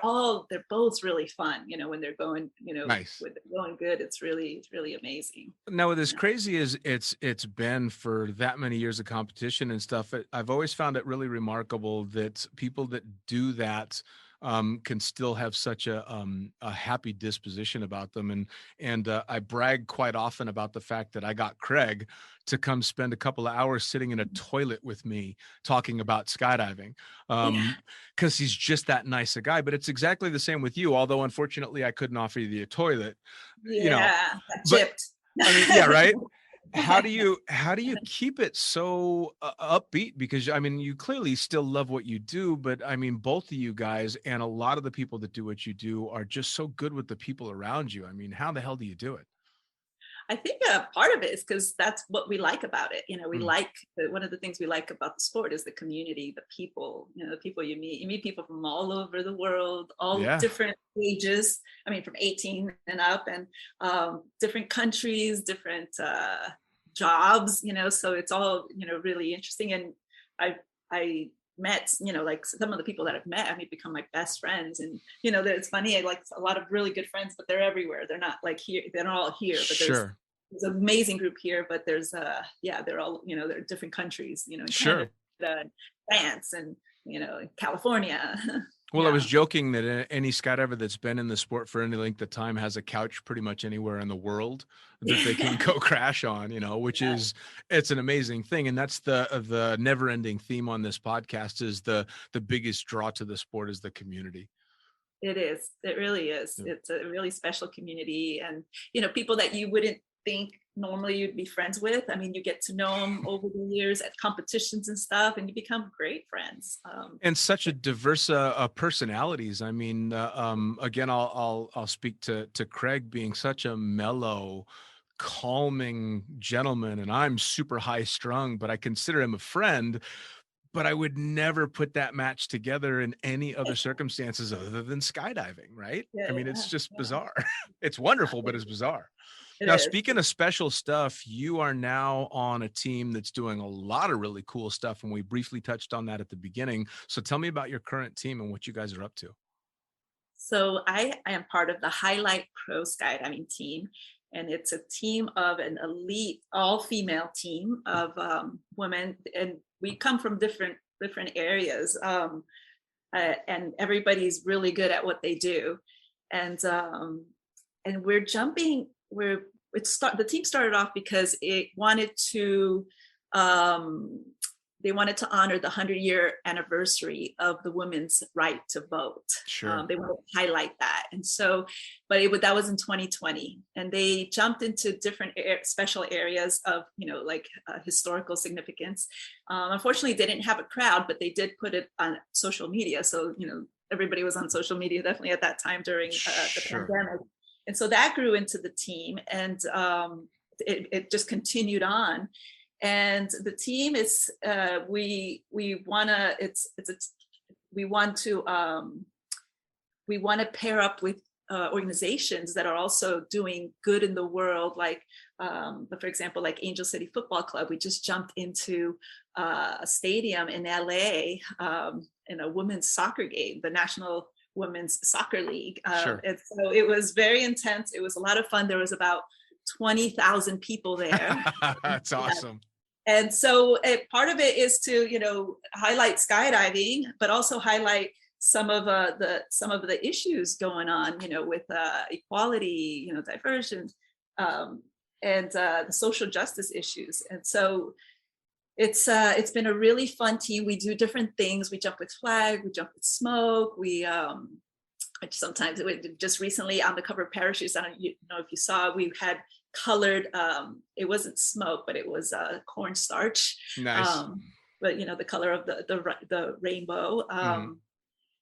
both really fun, when they're going, Nice. when they're going good. It's really amazing. Now, as Yeah. crazy as it's been for that many years of competition and stuff, I've always found it really remarkable that people that do that can still have such a happy disposition about them. And I brag quite often about the fact that I got Craig to come spend a couple of hours sitting in a toilet with me talking about skydiving, Yeah. because he's just that nice a guy. But it's exactly the same with you, although unfortunately I couldn't offer you a toilet, you know. Yeah. Got But chipped. I mean, yeah, right. How do you keep it so upbeat? Because I mean, you clearly still love what you do, but I mean, both of you guys and a lot of the people that do what you do are just so good with the people around you. I mean, how the hell do you do it? I think part of it is because that's what we like about it. We Mm, like one of the things we like about the sport is the community, the people. The people you meet. You meet people from all over the world, all yeah, different ages. I mean, from 18 and up, and different countries, different jobs. So it's all really interesting. And I met like some of the people that I've met, I mean, become my best friends. And it's funny, I like a lot of really good friends, but they're everywhere. They're not like here, they're not all here, but sure, there's an amazing group here, but there's they're all they're different countries, in Canada sure. and France, and California. Well, I was Yeah. joking that any skydiver that's been in the sport for any length of time has a couch pretty much anywhere in the world that they can go crash on, which Yeah, is, it's an amazing thing. And that's the never ending theme on this podcast is the biggest draw to the sport is the community. it is. It really is. Yeah. It's a really special community, and people that you wouldn't think normally you'd be friends with. I mean, you get to know them over the years at competitions and stuff, and you become great friends. And such a diverse personalities. I mean, again, I'll speak to Craig being such a mellow, calming gentleman, and I'm super high strung, but I consider him a friend. But I would never put that match together in any other circumstances other than skydiving, right? Yeah, I mean, it's yeah, just yeah. bizarre. It's wonderful, but it's bizarre. It Now, is. speaking of special stuff, you are now on a team that's doing a lot of really cool stuff, and we briefly touched on that at the beginning. So tell me about your current team and what you guys are up to. So I am part of the Highlight Pro Skydiving team, and it's a team of an elite, all-female team of women, and we come from different areas, and everybody's really good at what they do, and we're jumping. The team started off because it wanted to um, they wanted to honor the 100-year anniversary of the women's right to vote. Sure. They wanted to highlight that. And so, but that was in 2020. And they jumped into different special areas of, like historical significance. Unfortunately, they didn't have a crowd, but they did put it on social media. So, everybody was on social media definitely at that time during the Sure. pandemic. And so that grew into the team, and it just continued on. And the team is we want to pair up with organizations that are also doing good in the world, like for example, like Angel City Football Club. We just jumped into a stadium in LA in a women's soccer game, the National Women's Soccer League. Sure. And so it was very intense. It was a lot of fun. There was about 20,000 people there. That's awesome. And so part of it is to, highlight skydiving, but also highlight some of the issues going on, with equality, diversion, and the social justice issues. And so it's been a really fun team. We do different things. We jump with flag, we jump with smoke. We sometimes just recently on the cover of Parachutes, I don't know if you saw, we had colored, it wasn't smoke, but it was cornstarch. Nice. But the color of the rainbow.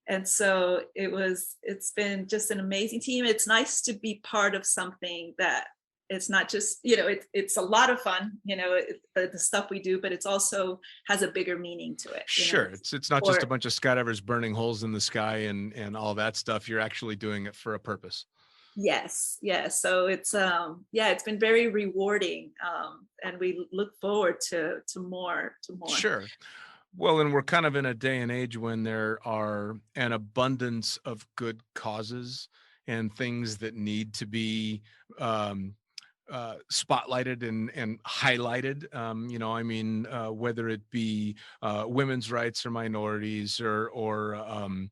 And so it's been just an amazing team. It's nice to be part of something that it's not just, it's a lot of fun, the stuff we do, but it's also has a bigger meaning to it. Sure. It's not just a bunch of skydivers burning holes in the sky and all that stuff. You're actually doing it for a purpose. Yes. So it's been very rewarding. And we look forward to more. Sure. Well, and we're kind of in a day and age when there are an abundance of good causes and things that need to be spotlighted and highlighted, whether it be women's rights or minorities or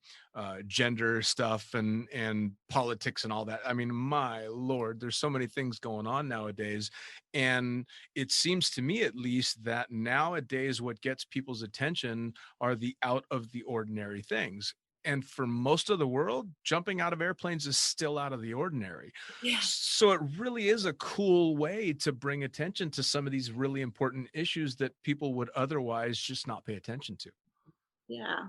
gender stuff and politics and all that. I mean, my Lord, there's so many things going on nowadays. And it seems to me, at least, that nowadays what gets people's attention are the out of the ordinary things. And for most of the world, jumping out of airplanes is still out of the ordinary. Yeah. So it really is a cool way to bring attention to some of these really important issues that people would otherwise just not pay attention to. Yeah.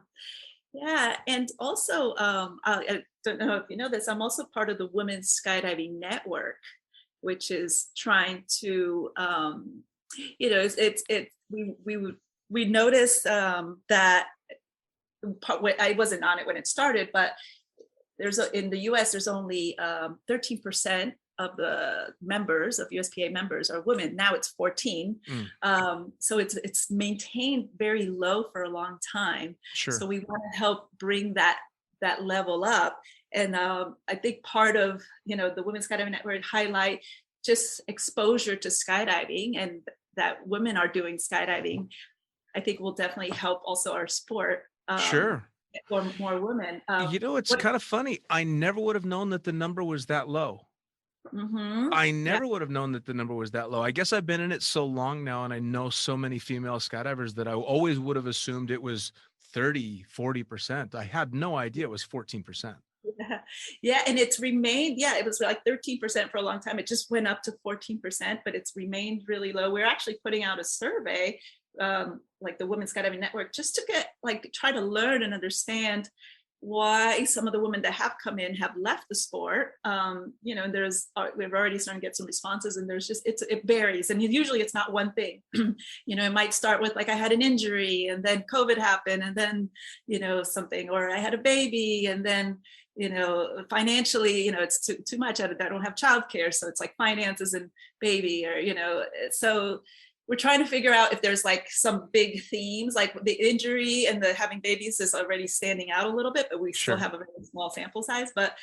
And also, I don't know if you know this, I'm also part of the Women's Skydiving Network, which is trying to, we noticed that I wasn't on it when it started, but in the US, there's only 13% of the members of USPA members are women. Now it's 14. So it's maintained very low for a long time. Sure. So we want to help bring that level up. And I think part of, the Women's Skydiving Network highlight just exposure to skydiving and that women are doing skydiving, I think will definitely help also our sport. Sure. Or more women. It's kind of funny. I never would have known that the number was that low. I never would have known that the number was that low. I guess I've been in it so long now, and I know so many female skydivers that I always would have assumed it was 30, 40%. I had no idea it was 14%. Yeah, and it's remained, it was like 13% for a long time. It just went up to 14%, but it's remained really low. We're actually putting out a survey, like the Women's Skydiving Network, just to try to learn and understand why some of the women that have come in have left the sport. And we've already started to get some responses, and it varies. And usually it's not one thing. It might start with I had an injury and then COVID happened and then, something, or I had a baby and then, financially, it's too much. I don't have childcare. So it's finances and baby, or, so we're trying to figure out if there's some big themes, like the injury and the having babies is already standing out a little bit, but we still have a very small sample size. But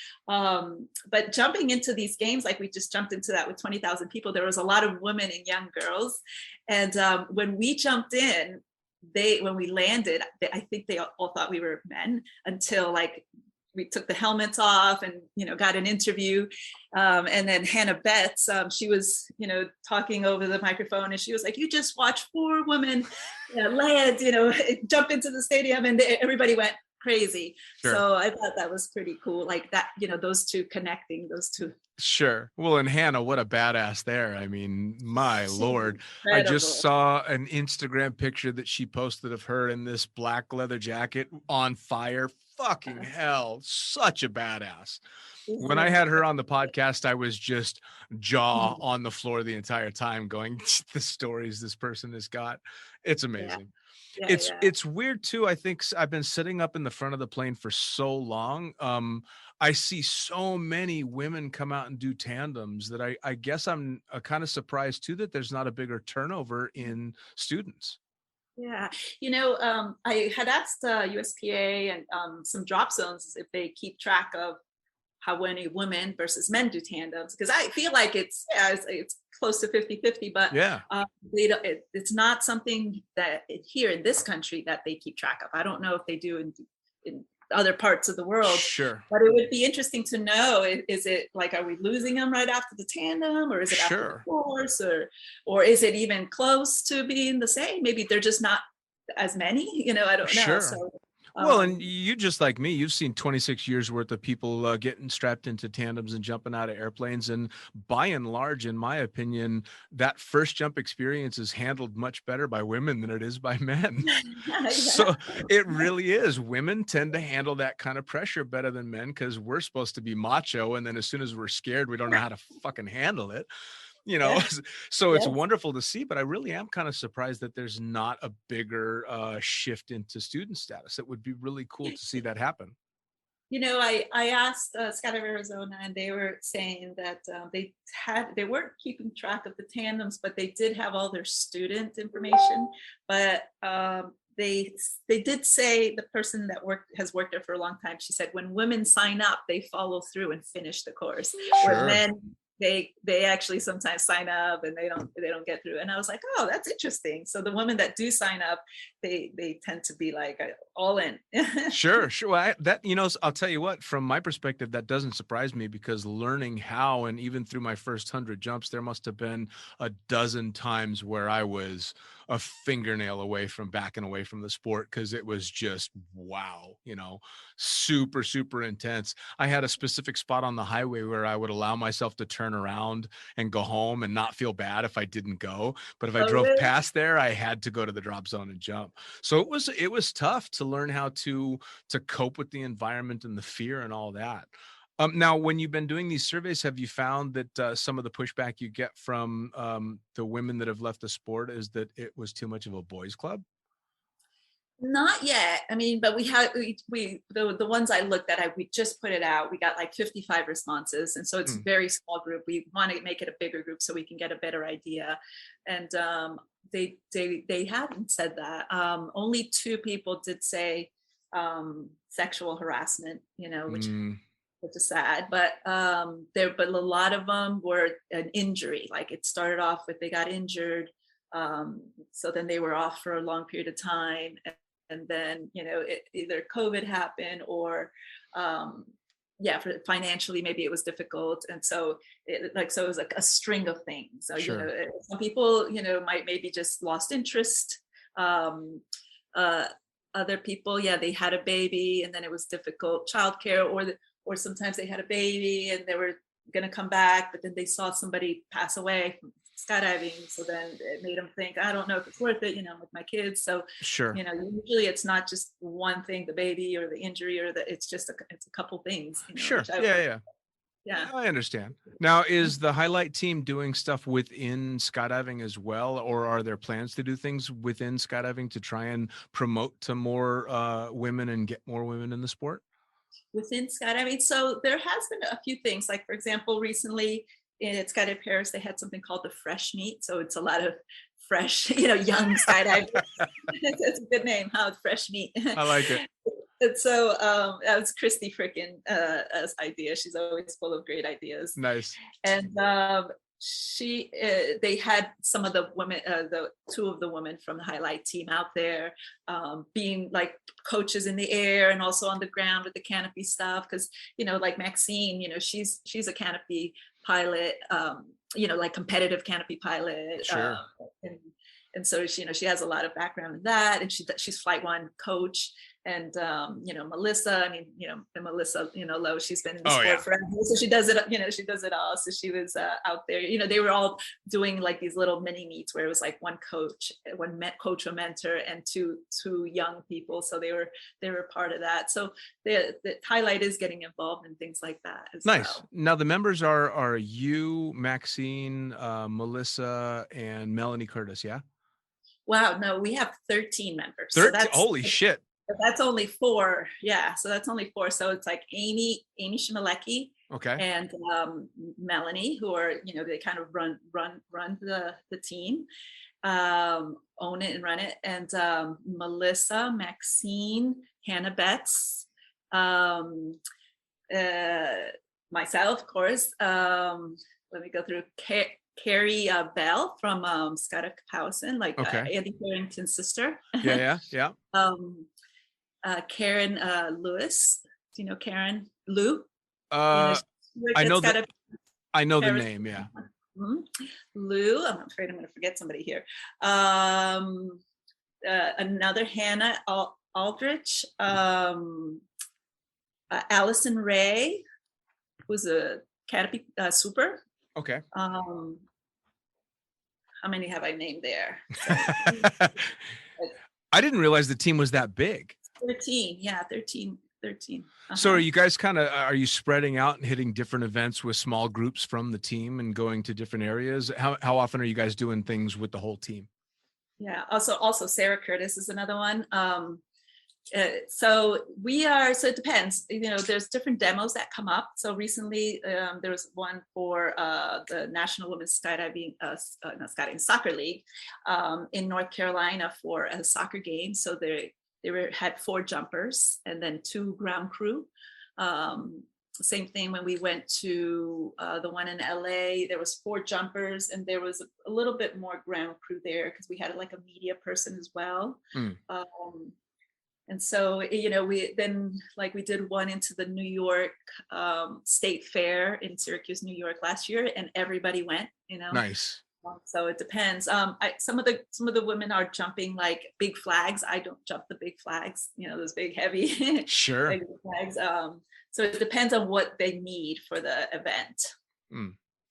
jumping into these games, we just jumped into that with 20,000 people, there was a lot of women and young girls. And when we jumped in, when we landed, I think they all thought we were men until we took the helmets off and, got an interview. And then Hannah Betts, she was, talking over the microphone, and she was like, you just watched 4 women land, jump into the stadium, and everybody went crazy. Sure. So I thought that was pretty cool. That, those two connecting, those two. Sure. Well, and Hannah, what a badass there. I mean, my Lord, incredible. I just saw an Instagram picture that she posted of her in this black leather jacket on fire. Fucking hell, such a badass. When I had her on the podcast, I was just jaw on the floor the entire time going, the stories this person has got. It's amazing. Yeah. It's weird too. I think I've been sitting up in the front of the plane for so long. I see so many women come out and do tandems that I guess I'm kind of surprised too that there's not a bigger turnover in students. Yeah, I had asked USPA and some drop zones if they keep track of how many women versus men do tandems, because I feel like it's close to 50-50, but it's not something that here in this country that they keep track of. I don't know if they do in other parts of the world. Sure. But it would be interesting to know, is it like, are we losing them right after the tandem, or is it after the course, or is it even close to being the same? Maybe they're just not as many, I don't know. So well, and you, just like me, you've seen 26 years worth of people getting strapped into tandems and jumping out of airplanes. And by and large, in my opinion, that first jump experience is handled much better by women than it is by men. Yeah. So it really is. Women tend to handle that kind of pressure better than men, because we're supposed to be macho. And then as soon as we're scared, we don't know how to fucking handle it. So it's wonderful to see, but I really am kind of surprised that there's not a bigger shift into student status. It would be really cool to see that happen. I asked Skydive Arizona, and they were saying that they weren't keeping track of the tandems, but they did have all their student information. But they did say, the person that has worked there for a long time, she said, when women sign up, they follow through and finish the course. Sure. Where men, they actually sometimes sign up and they don't get through. And I was like, oh, that's interesting. So the women that do sign up, they tend to be like all in. Sure. Well, I'll tell you what, from my perspective, that doesn't surprise me, because learning how, and even through my first 100 jumps, there must have been a dozen times where I was a fingernail away from backing away from the sport, because it was just, wow, super, super intense. I had a specific spot on the highway where I would allow myself to turn around and go home and not feel bad if I didn't go. But if I drove past there, I had to go to the drop zone and jump. So it was tough to learn how to cope with the environment and the fear and all that. Now, when you've been doing these surveys, have you found that some of the pushback you get from the women that have left the sport is that it was too much of a boys' club? Not yet. I mean, but the ones I looked at, we just put it out. We got like 55 responses. And so it's a very small group. We want to make it a bigger group so we can get a better idea. And they haven't said that. Only 2 people did say sexual harassment, which is sad, but a lot of them were an injury. Like, it started off with, they got injured. So then they were off for a long period of time. And then, either COVID happened, or financially, maybe it was difficult. And so it was like a string of things. So, sure. Some people, might maybe just lost interest. Other people, they had a baby and then it was difficult childcare, or sometimes they had a baby and they were going to come back, but then they saw somebody pass away from skydiving. So then it made them think, I don't know if it's worth it, with my kids. So, sure. Usually it's not just one thing, the baby or the injury, or it's just it's a couple things. Sure. Yeah. I understand. Now, is the Highlight team doing stuff within skydiving as well, or are there plans to do things within skydiving to try and promote to more women and get more women in the sport? Within skydiving, so there has been a few things. Like, for example, recently at Skydive Paris, they had something called the Fresh Meet. So it's a lot of fresh, young skydivers. That's a good name, Fresh Meet. I like it. And so that was Christy Frickin' idea. She's always full of great ideas. Nice. And they had some of the women, the 2 of the women from the Highlight team out there, being like coaches in the air and also on the ground with the canopy stuff. Because like Maxine, she's a canopy pilot, like competitive canopy pilot. Sure. And so she has a lot of background in that, and she's Flight 1 coach. And Melissa, Melissa, Lowe, she's been in the sport forever, so she does it. She does it all. So she was out there. They were all doing like these little mini meets where it was like one coach or mentor, and two young people. So they were part of that. So the Highlight is getting involved in things like that as nice. Well. Now the members are you, Maxine, Melissa, and Melanie Curtis. Yeah. Wow. No, we have 13 members. 13? So holy shit. That's only 4. Yeah. So that's only 4. So it's like Amy Shimalecki, okay, and Melanie, who are, they kind of run the team, own it and run it. And Melissa, Maxine, Hannah Betts, myself, of course. Let me go through. Carrie Bell from Scott Howison, like okay. Andy Carrington's sister. Yeah. Karen Lewis. Do you know Karen Lou? I know that. I know the Karen, name. Yeah. Lou. I'm afraid I'm going to forget somebody here. Another Hannah Aldrich. Allison Ray, who's a Canopy Super. Okay. How many have I named there? I didn't realize the team was that big. 13. Yeah, 13. So are you guys are you spreading out and hitting different events with small groups from the team and going to different areas? How often are you guys doing things with the whole team? Yeah. Also Sarah Curtis is another one. So it depends, there's different demos that come up. So recently there was one for the National Women's Skydiving Soccer League in North Carolina for a soccer game. So they had 4 jumpers and then 2 ground crew. Same thing when we went to the one in LA, there was 4 jumpers and there was a little bit more ground crew there because we had like a media person as well. And so, we did one into the New York State Fair in Syracuse, New York last year, and everybody went, Nice. So it depends. Some of the women are jumping like big flags. I don't jump the big flags, those big, heavy Sure. big flags. So it depends on what they need for the event.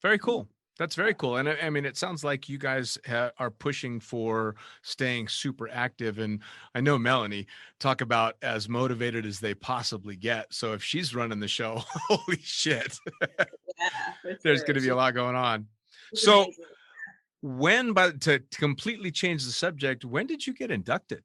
Very cool. That's very cool. And I mean, it sounds like you guys are pushing for staying super active. And I know Melanie talk about as motivated as they possibly get. So if she's running the show, holy shit, there's going to be a lot going on. So to completely change the subject, when did you get inducted?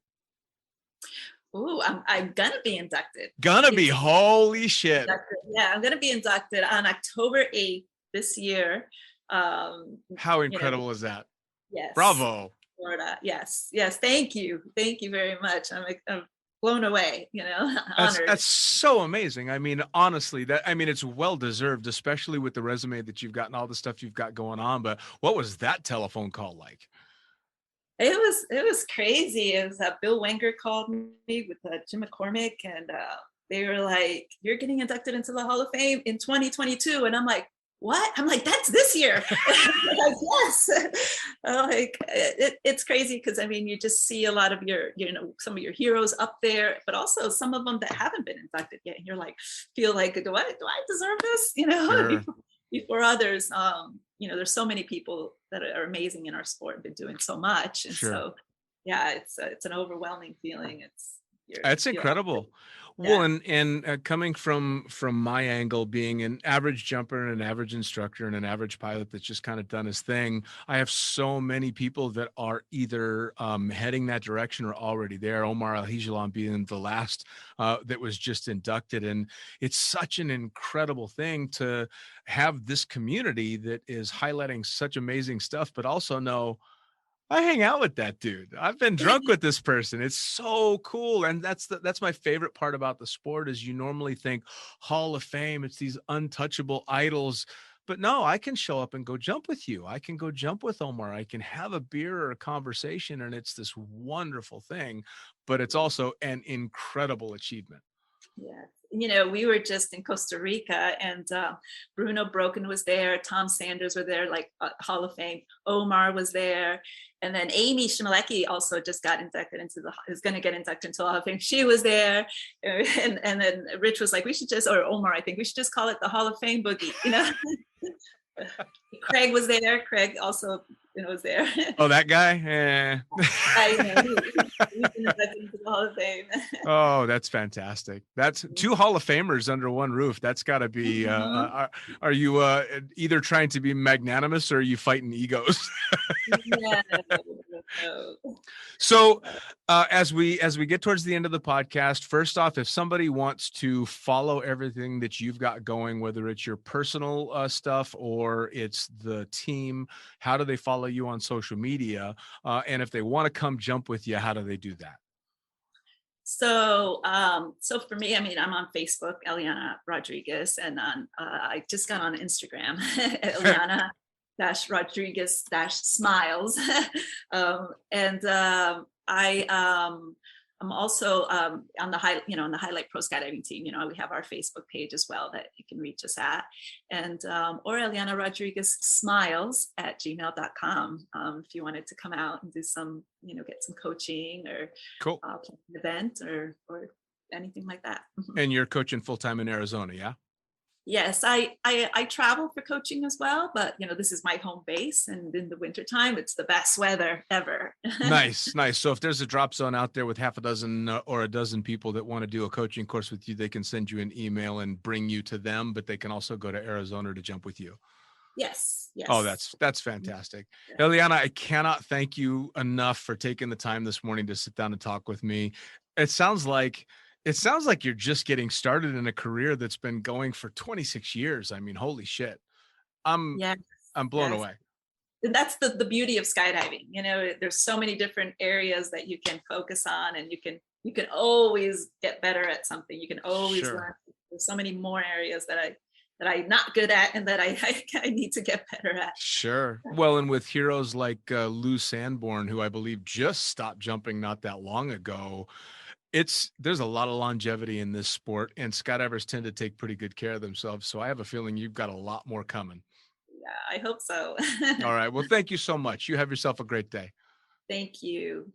Ooh, I'm gonna be inducted. Holy shit. Yeah, I'm gonna be inducted on October 8th this year. How incredible is that? Yes. Bravo. Florida. Yes. Thank you very much. I'm blown away. Honored. That's so amazing. I mean, honestly, it's well deserved, especially with the resume that you've got and all the stuff you've got going on. But what was that telephone call like? It was crazy. It was Bill Wenger called me with Jim McCormick, and they were like, "You're getting inducted into the Hall of Fame in 2022," and I'm like, what? I'm like, that's this year. Like, yes. Like it's crazy because you just see a lot of your, some of your heroes up there, but also some of them that haven't been inducted yet. And you're like, feel like, do I deserve this? Sure. Before others. There's so many people that are amazing in our sport and been doing so much. And sure. So, yeah, it's an overwhelming feeling. It's incredible. Well, and coming from my angle, being an average jumper and an average instructor and an average pilot that's just kind of done his thing, I have so many people that are either heading that direction or already there. Omar Al-Hijalan being the last that was just inducted. And it's such an incredible thing to have this community that is highlighting such amazing stuff, but also know, I hang out with that dude. I've been drunk with this person. It's so cool. And that's my favorite part about the sport is you normally think Hall of Fame, it's these untouchable idols, but no, I can show up and go jump with you. I can go jump with Omar. I can have a beer or a conversation, and it's this wonderful thing, but it's also an incredible achievement. Yeah. We were just in Costa Rica, and Bruno Broken was there. Tom Sanders were there, like Hall of Fame. Omar was there. And then Amy Shimalecki also just got inducted is going to get inducted into the Hall of Fame. She was there. And then Rich was like, or Omar, I think we should just call it the Hall of Fame boogie, Craig was there. Craig also, was there. Oh, that guy? Yeah. Oh, that's fantastic. That's 2 Hall of Famers under one roof. That's got to be, are you either trying to be magnanimous or are you fighting egos? Yeah. So as we get towards the end of the podcast, first off, if somebody wants to follow everything that you've got going, whether it's your personal stuff or it's the team, how do they follow you on social media? And if they want to come jump with you, how do they do that? So for me, I'm on Facebook, Eliana Rodriguez, and I just got on Instagram, Eliana Rodriguez Smiles. I I'm also on the Highlight Pro Skydiving team. We have our Facebook page as well that you can reach us at, and or Eliana Rodriguez smiles@gmail.com if you wanted to come out and do some, get some coaching or cool plan an event or anything like that. And you're coaching full time in Arizona, yeah? Yes, I travel for coaching as well, but this is my home base, and in the wintertime, it's the best weather ever. Nice. So if there's a drop zone out there with half a dozen or a dozen people that want to do a coaching course with you, they can send you an email and bring you to them, but they can also go to Arizona to jump with you. Yes. Oh, that's fantastic. Yeah. Eliana, I cannot thank you enough for taking the time this morning to sit down and talk with me. It sounds like you're just getting started in a career that's been going for 26 years. I mean, holy shit. I'm blown away. And that's the beauty of skydiving. There's so many different areas that you can focus on, and you can always get better at something. You can always learn. There's so many more areas that I'm not good at and that I need to get better at. Sure. Well, and with heroes like Lou Sanborn, who I believe just stopped jumping not that long ago, there's a lot of longevity in this sport, and skydivers tend to take pretty good care of themselves. So I have a feeling you've got a lot more coming. Yeah, I hope so. All right. Well, thank you so much. You have yourself a great day. Thank you.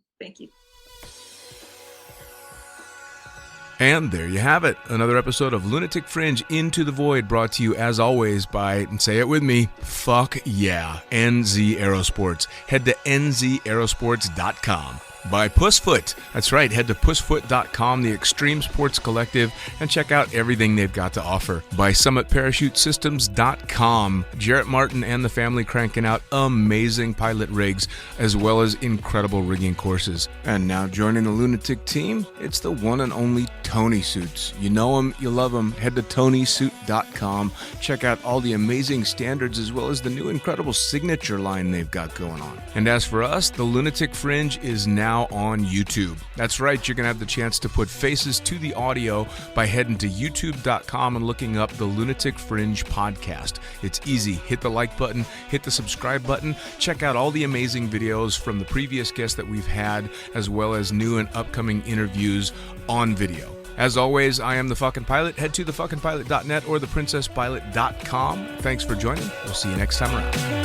And there you have it. Another episode of Lunatic Fringe Into the Void, brought to you as always by, and say it with me, fuck yeah, NZ Aerosports. Head to nzaerosports.com. By Pussfoot. That's right. Head to pussfoot.com, the extreme sports collective, and check out everything they've got to offer. By summitparachutesystems.com. Jarrett Martin and the family cranking out amazing pilot rigs, as well as incredible rigging courses. And now joining the Lunatic team, it's the one and only Tony Suits. You know him, you love him. Head to tonysuit.com. Check out all the amazing standards, as well as the new incredible signature line they've got going on. And as for us, the Lunatic Fringe is now on YouTube. That's right, you're going to have the chance to put faces to the audio by heading to youtube.com and looking up the Lunatic Fringe podcast. It's easy. Hit the like button, hit the subscribe button, check out all the amazing videos from the previous guests that we've had, as well as new and upcoming interviews on video. As always, I am the fucking pilot. Head to thefuckingpilot.net or theprincesspilot.com. Thanks for joining. We'll see you next time around.